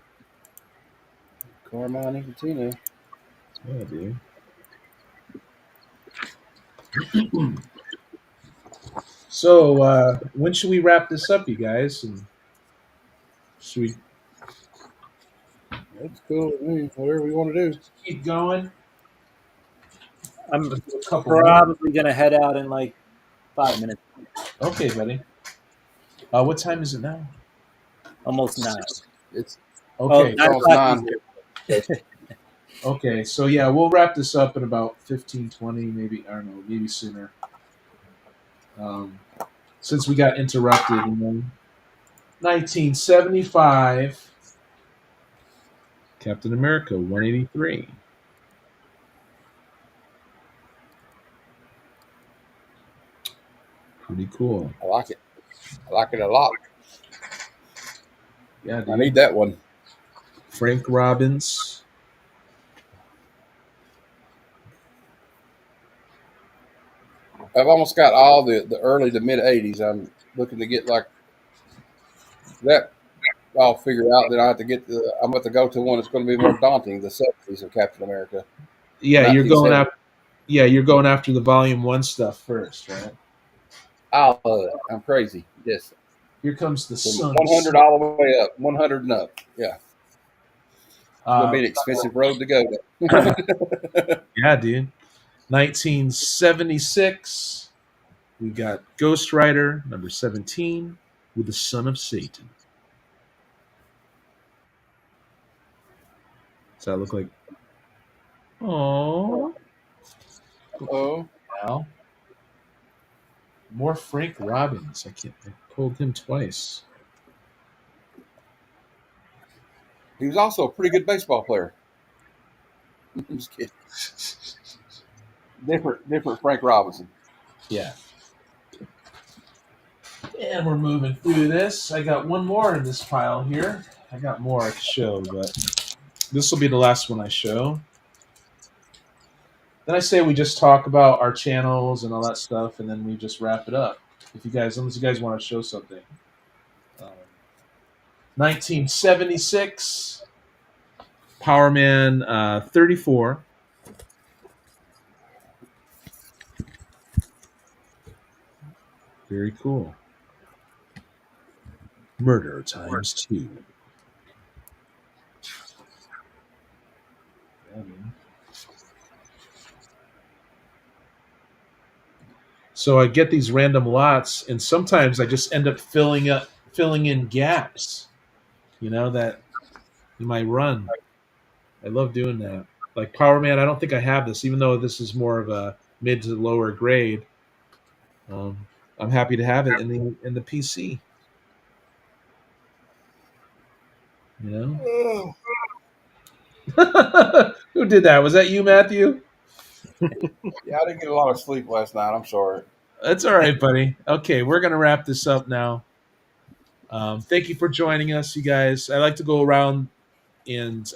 C: Carmine Infantino.
A: Yeah, dude. So when should we wrap this up, you guys? And should we
C: That's cool with me. Whatever we want to do.
A: keep going?
D: I'm
A: A couple more.
D: probably gonna head out in like 5 minutes.
A: Okay, buddy. What time is it now?
D: Almost 9.
C: It's
A: Okay.
D: 9
C: Charles
D: o'clock
C: 9.
D: Eastern.
A: Okay. So yeah, we'll wrap this up in about 15, 20, maybe. I don't know, maybe sooner. since we got interrupted. 1975, Captain America 183. Pretty cool.
C: I like it. I like it a lot.
A: Yeah, dude.
C: I need that one.
A: Frank Robbins.
C: I've almost got all the early to mid 80s. I'm looking to get like that all figured out. Then I have to get I'm about to go to one that's going to be more daunting, the 70s of Captain America.
A: Yeah, you're going
C: 1970.
A: after. Yeah, you're going after the Volume 1 stuff first, right?
C: I love it. I'm crazy. Yes.
A: Here comes the
C: From
A: sun.
C: 100 all the way up. 100 and up. Yeah. It's going to be an expensive road to go.
A: Yeah, dude. 1976, we got Ghost Rider number 17 with the Son of Satan. Does that look like? Oh,
C: Oh,
A: wow. More Frank Robbins. I pulled him twice.
C: he was also a pretty good baseball player. I'm just kidding. Different Frank Robinson.
A: Yeah. And we're moving through this. I got one more in this pile here. I got more to show, but this will be the last one I show. Then I say we just talk about our channels and all that stuff, and then we just wrap it up. Unless you guys want to show something. 1976, Power Man 34. Very cool. Murder times 2. Yeah, man. So I get these random lots, and sometimes I just end up filling in gaps, that in my run. I love doing that. Like Power Man, I don't think I have this, even though this is more of a mid to lower grade. I'm happy to have it in the PC.
C: Oh.
A: Who did that? Was that you, Matthew?
C: Yeah, I didn't get a lot of sleep last night. I'm sorry.
A: That's all right, buddy. Okay, we're gonna wrap this up now. Thank you for joining us, you guys. I like to go around and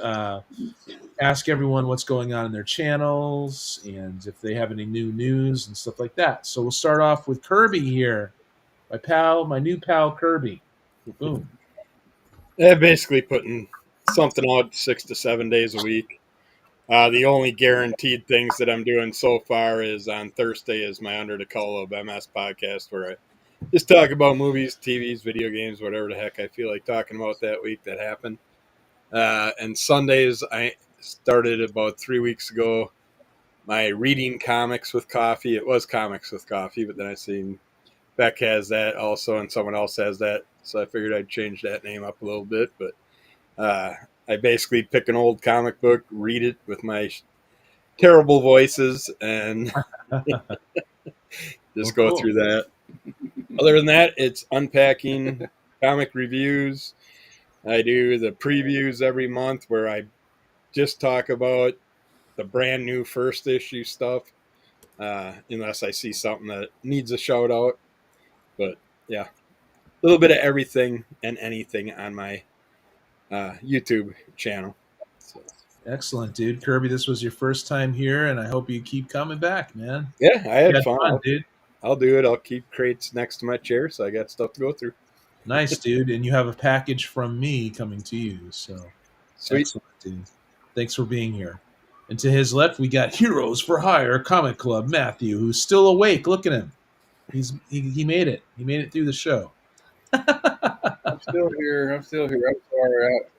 A: ask everyone what's going on in their channels and if they have any new news and stuff like that. So we'll start off with Kirby here, my new pal Kirby. Boom.
E: Yeah, basically putting something out 6 to 7 days a week. The only guaranteed things that I'm doing so far is on Thursday is my Under the Color of MS podcast, where I just talk about movies, TVs, video games, whatever the heck I feel like talking about that week that happened. And Sundays, I started about 3 weeks ago my reading comics with coffee. It was comics with coffee, but then I seen Beck has that also, and someone else has that. So I figured I'd change that name up a little bit. But I basically pick an old comic book, read it with my terrible voices, and just go through that. Other than that, it's unpacking comic reviews. I do the previews every month where I just talk about the brand new first issue stuff, unless I see something that needs a shout out. But yeah, a little bit of everything and anything on my YouTube channel. So.
A: Excellent, dude. Kirby, this was your first time here, and I hope you keep coming back, man.
E: Yeah, I had fun,
A: dude.
E: I'll do it. I'll keep crates next to my chair, so I got stuff to go through.
A: Nice, dude. And you have a package from me coming to you. So
E: sweet.
A: Excellent, dude. Thanks for being here. And to his left, we got Heroes for Hire Comic Club Matthew, who's still awake. Look at him. He made it. He made it through the show.
C: I'm still here. I'm sorry. I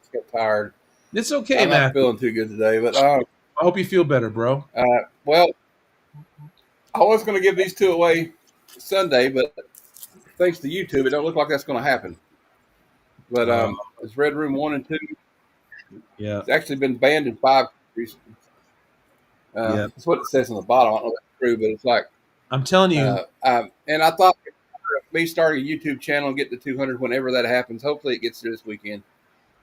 C: just got tired.
A: It's okay,
C: I'm
A: Matthew.
C: not feeling too good today, but
A: I hope you feel better, bro.
C: Well, I was going to give these two away Sunday, but thanks to YouTube, it don't look like that's going to happen. But it's Red Room 1 and 2.
A: Yeah,
C: it's actually been banned in 5 countries. That's what it says on the bottom. I don't know if that's true, but it's like
A: I'm telling you,
C: And I thought me starting a YouTube channel and get to 200 whenever that happens. Hopefully, it gets there this weekend.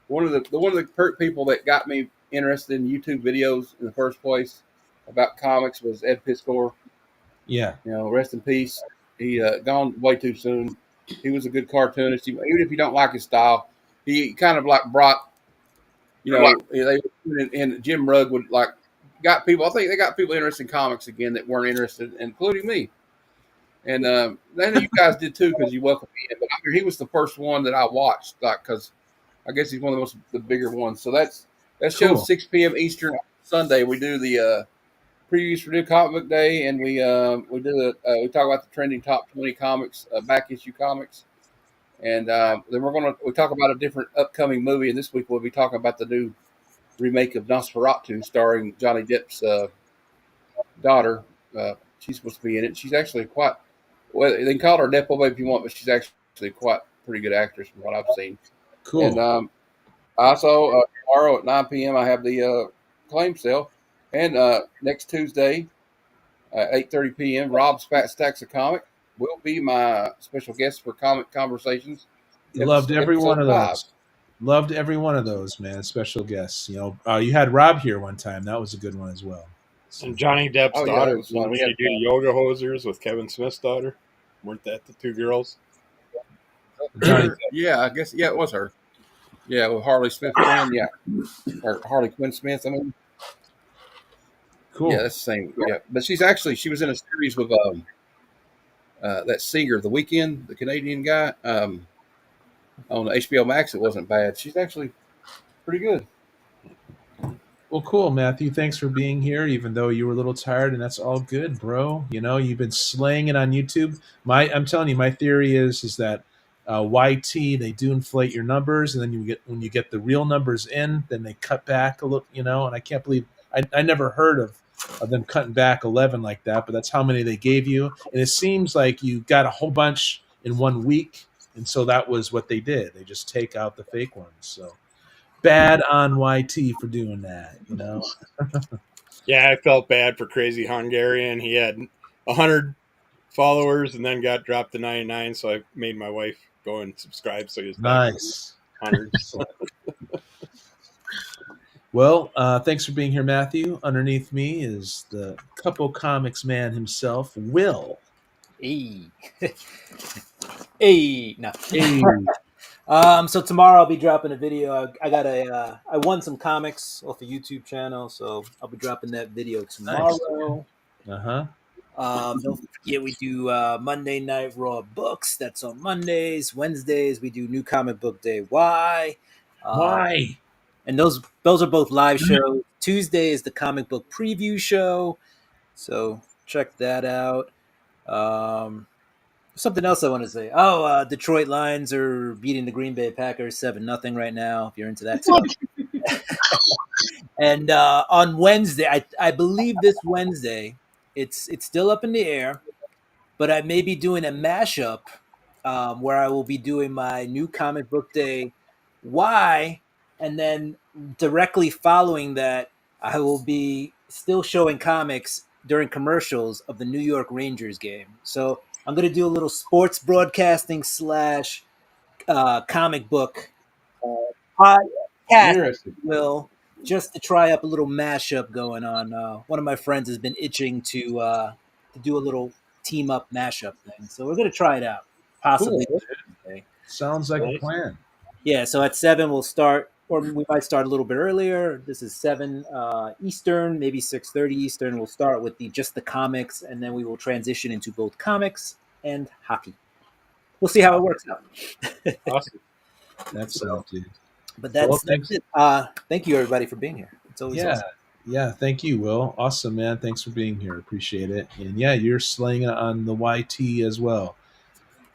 C: One of the people that got me interested in YouTube videos in the first place about comics was Ed Piskor.
A: yeah,
C: Rest in peace. He gone way too soon. He was a good cartoonist. Even if you don't like his style, he kind of like brought, and Jim Rugg would like got people. I think they got people interested in comics again that weren't interested, including me. And I know you guys did too because you welcomed me in. But I mean, he was the first one that I watched, like because I guess he's one of the bigger ones. So that show
A: cool.
C: 6 p.m. Eastern Sunday. We do the previews for New Comic Book Day, and we we talk about the trending top 20 comics, back issue comics, and then we talk about a different upcoming movie. And this week we'll be talking about the new remake of Nosferatu, starring Johnny Depp's daughter. She's supposed to be in it. She's actually quite well. They can call her Nepo Babe if you want, but she's actually quite pretty good actress from what I've seen.
A: Cool.
C: And also tomorrow at 9 p.m. I have the claim sale, and next Tuesday. 8:30 p.m. Rob's Fat Stacks of Comic will be my special guest for Comic Conversations.
A: Loved every one of those.
C: 5.
A: Loved every one of those, man. Special guests. You had Rob here one time. That was a good one as well. So.
E: And Johnny Depp's
C: Oh, yeah,
E: daughter.
C: that was fun.
E: We had to do the Yoga Hosers with Kevin Smith's daughter. Weren't that the two girls?
A: Johnny,
C: Yeah, I guess. Yeah, it was her. Yeah, with Harley Smith Quinn. Yeah, or Harley Quinn Smith. I mean,
A: cool.
C: yeah, that's the same. Yeah, but she was in a series with that singer, The Weeknd, the Canadian guy, on the HBO Max. It wasn't bad. She's actually pretty good.
A: Well, cool, Matthew. Thanks for being here, even though you were a little tired, and that's all good, bro. You've been slaying it on YouTube. I'm telling you, my theory is that YT, they do inflate your numbers, and then when you get the real numbers in, then they cut back a little. And I can't believe I never heard of them cutting back 11 like that, but that's how many they gave you, and it seems like you got a whole bunch in 1 week, and so that was what they did. They just take out the fake ones. So. Bad on YT for doing that,
E: Yeah, I felt bad for Crazy Hungarian. He had 100 followers and then got dropped to 99, so I made my wife go and subscribe so he was back
A: nice.
E: to hundreds.
A: Well, thanks for being here, Matthew. Underneath me is the Couple Comics man himself, Will.
D: Hey. Hey. No.
A: Hey.
D: So tomorrow I'll be dropping a video. I won some comics off a YouTube channel, so I'll be dropping that video tomorrow.
A: Nice.
D: Don't forget we do Monday Night Raw Books. That's on Mondays. Wednesdays we do New Comic Book Day. Why? And those are both live shows. Tuesday is the comic book preview show, so check that out. Something else I want to say. Detroit Lions are beating the Green Bay Packers 7-0 right now, if you're into that stuff. And on Wednesday, I believe this Wednesday, it's still up in the air, but I may be doing a mashup where I will be doing my New Comic Book Day Why, and then directly following that, I will be still showing comics during commercials of the New York Rangers game. So I'm going to do a little sports broadcasting / comic book podcast, Will, just to try up a little mashup going on. One of my friends has been itching to do a little team up mashup thing, so we're going to try it out. Possibly.
A: Cool. Sounds like a plan.
D: Yeah, so at 7 we'll start, or we might start a little bit earlier. This is 7 Eastern, maybe 6:30 Eastern. We'll start with just the comics, and then we will transition into both comics and hockey. We'll see how it works out.
E: Awesome.
A: That's so, dude.
D: But that's it. Thank you, everybody, for being here. It's always awesome.
A: Yeah, thank you, Will. Awesome, man. Thanks for being here. Appreciate it. And yeah, you're slaying it on the YT as well.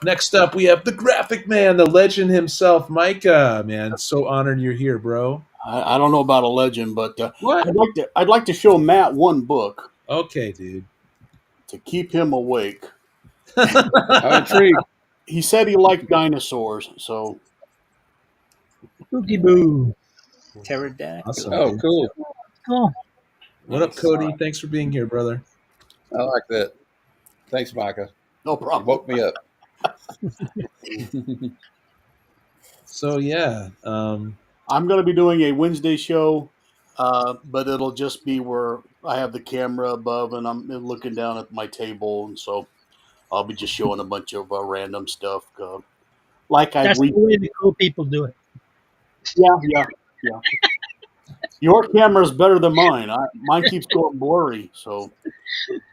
A: Next up, we have the graphic man, the legend himself, Micah. Man, so honored you're here, bro.
F: I don't know about a legend, but
A: what?
F: I'd like to show Matt one book.
A: Okay, dude.
F: To keep him awake.
C: I'm intrigued.
F: He said he liked dinosaurs, so.
B: Spooky boo.
D: Pterodactyl.
A: Awesome,
C: oh, cool.
B: Cool.
A: What up, Cody? Thanks for being here, brother.
C: I like that. Thanks, Micah.
F: No
C: You
F: problem.
C: woke me up.
A: So yeah,
F: I'm going to be doing a Wednesday show, but it'll just be where I have the camera above and I'm looking down at my table, and so I'll be just showing a bunch of random stuff. Like I
B: That's
F: read.
B: the way the cool people do it.
F: Yeah. Your camera's better than mine. Mine keeps going blurry, so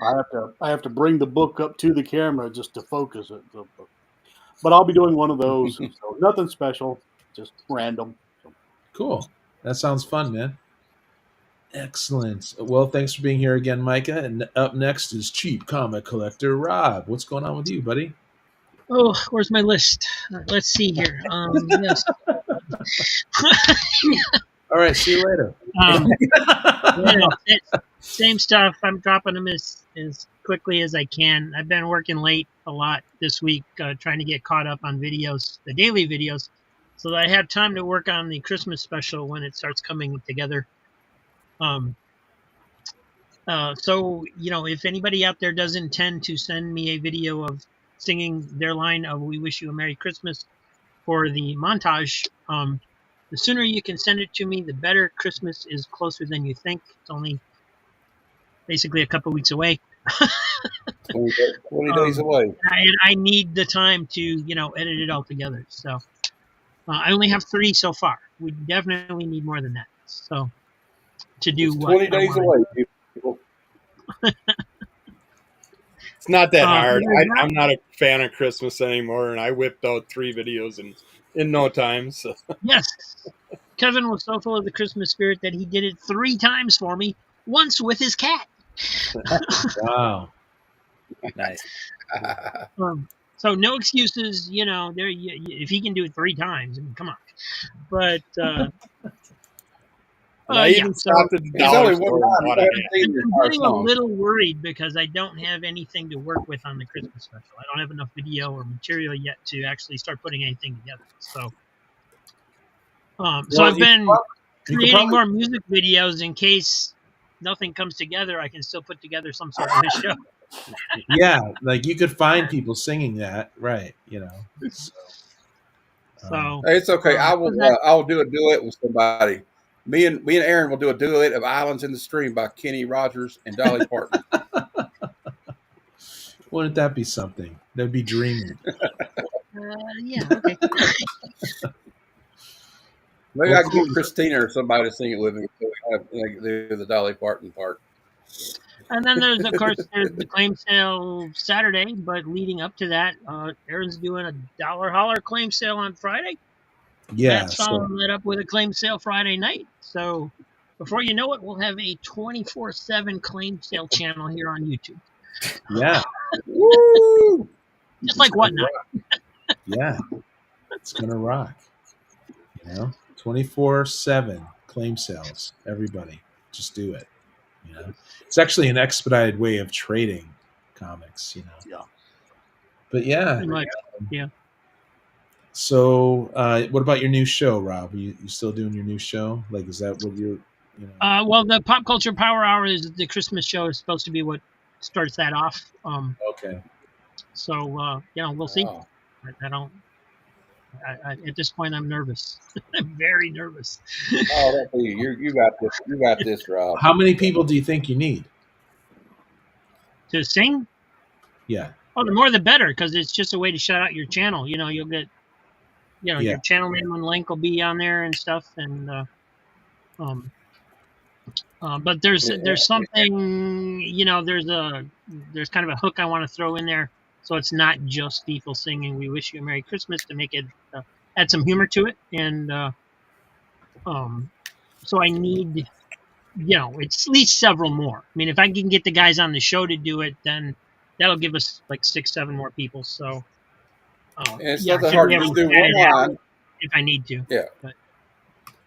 F: I have to bring the book up to the camera just to focus it. So, but I'll be doing one of those. So nothing special, just random. So,
A: cool. That sounds fun, man. Excellent. Well, thanks for being here again, Micah. And up next is Cheap Comic Collector Rob. What's going on with you, buddy?
B: Oh, where's my list? Let's see here. Yes.
A: All right. See you later.
B: Same stuff. I'm dropping them as quickly as I can. I've been working late a lot this week, trying to get caught up on videos, the daily videos, so that I have time to work on the Christmas special when it starts coming together. So, if anybody out there does intend to send me a video of singing their line of "We Wish You a Merry Christmas" for the montage, the sooner you can send it to me, the better. Christmas is closer than you think. It's only basically a couple weeks away.
C: 20 days away.
B: And I need the time to, edit it all together. So I only have 3 so far. We definitely need more than that. So to do
C: It's 20 days away, people.
E: It's not that hard.
B: there's
E: I'm not a fan of Christmas anymore, and I whipped out 3 videos in no time. So
B: Yes. Kevin was so full of the Christmas spirit that he did it 3 times for me, once with his cat.
A: Wow.
D: Nice.
B: So no excuses, there. If he can do it 3 times, I mean, come on. But
E: I even stopped at the dollar store and bought a hat.
B: I'm getting a little worried because I don't have anything to work with on the Christmas special. I don't have enough video or material yet to actually start putting anything together. So, I've been creating more music videos in case nothing comes together. I can still put together some sort of a show.
A: Yeah, like you could find people singing that, right?
B: So
C: Hey, it's okay. I'll do a duet with somebody. Me and Aaron will do a duet of "Islands in the Stream" by Kenny Rogers and Dolly Parton.
A: Wouldn't that be something? That'd be dreaming.
B: yeah, okay.
C: Maybe I can get Christina or somebody to sing it with me. So we have do the Dolly Parton part.
B: And then there's the claim sale Saturday, but leading up to that, Aaron's doing a dollar holler claim sale on Friday.
A: Yeah.
B: Matt's following that up with a claim sale Friday night. So before you know it, we'll have a 24/7 claim sale channel here on YouTube.
A: Yeah.
C: Woo!
B: Just like Whatnot.
A: Yeah. It's gonna rock. 24/7 claim sales. Everybody, just do it. It's actually an expedited way of trading comics.
F: Yeah.
A: But yeah.
B: Pretty much. Yeah.
A: So, what about your new show, Rob? Are you still doing your new show? Like, is that what you're?
B: Well, the Pop Culture Power Hour is the Christmas show. Is supposed to be what starts that off.
A: Okay.
B: So, we'll see.
C: Wow.
B: I don't. At this point, I'm nervous. I'm very nervous.
C: Oh, that's you. You got this. You got this, Rob.
A: How many people do you think you need?
B: To sing?
A: Yeah.
B: Oh, the more the better, because it's just a way to shout out your channel. You'll get, your channel name and link will be on there and stuff. And but there's something, there's kind of a hook I want to throw in there, so it's not just people singing "We Wish You a Merry Christmas" to make it add some humor to it. And so I need, it's at least several more. I mean, if I can get the guys on the show to do it, then that'll give us like 6-7 more people. So
C: and it's not that hard. You just do one line
B: if I need to.
C: Yeah.
B: But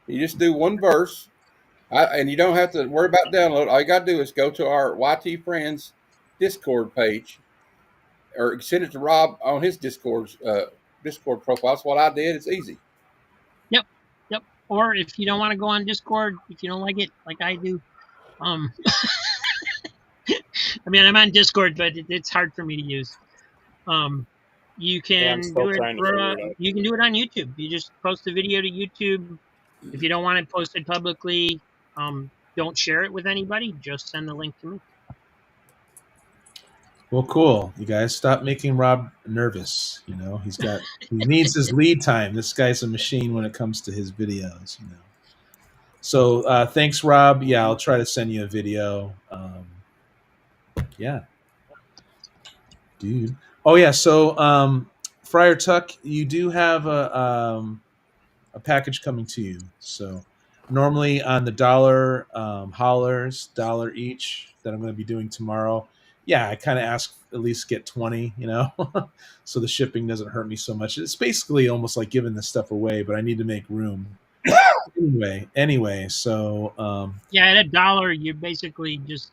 C: you just do one verse, and you don't have to worry about download. All you got to do is go to our YT Friends Discord page, or send it to Rob on his Discord profile. That's what I did. It's easy.
B: Yep. Or if you don't want to go on Discord, if you don't like it like I do, I mean, I'm on Discord, but it's hard for me to use. You
E: Yeah, I'm
B: can
E: still
B: do it
E: trying to
B: for
E: figure it out.
B: you can do it on YouTube. You just post a video to YouTube. If you don't want it posted publicly, don't share it with anybody. Just send the link to me.
A: Well, cool. You guys stop making Rob nervous. He needs his lead time. This guy's a machine when it comes to his videos. So thanks, Rob. Yeah, I'll try to send you a video. Yeah, dude. Oh yeah. So Friar Tuck, you do have a package coming to you. So normally on the dollar hollers, dollar each that I'm going to be doing tomorrow. Yeah, I kind of ask at least get 20, so the shipping doesn't hurt me so much. It's basically almost like giving this stuff away, but I need to make room. Anyway, so
B: Yeah, at $1, you're basically just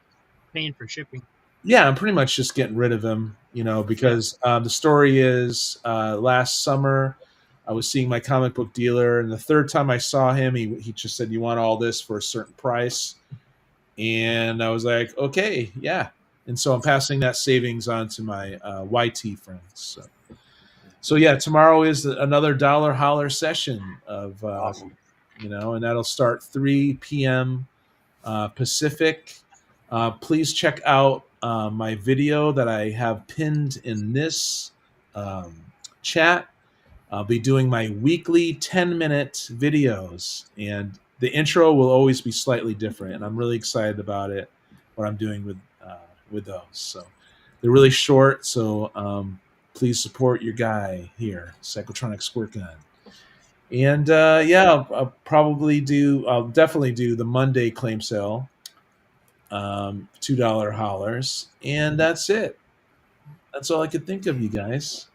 B: paying for shipping.
A: yeah, I'm pretty much just getting rid of him, because the story is last summer I was seeing my comic book dealer, and the third time I saw him, he just said, "You want all this for a certain price?" And I was like, "Okay, yeah." And so I'm passing that savings on to my YT friends. So yeah, tomorrow is another dollar holler session of
C: Awesome.
A: and that'll start 3 p.m. Pacific. Please check out my video that I have pinned in this chat. I'll be doing my weekly 10-minute videos, and the intro will always be slightly different, and I'm really excited about it, what I'm doing with those. So they're really short, so please support your guy here, Psychotronic Squirt Gun. And yeah, I'll definitely do the Monday claim sale, $2 hollers, and that's it. That's all I could think of, you guys.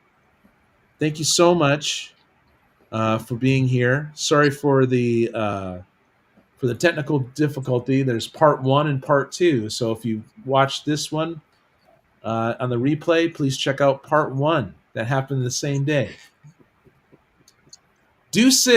A: Thank you so much for being here. Sorry for the technical difficulty. There's part 1 and part 2. So if you watch this one on the replay, please check out part 1. That happened the same day. Deuces.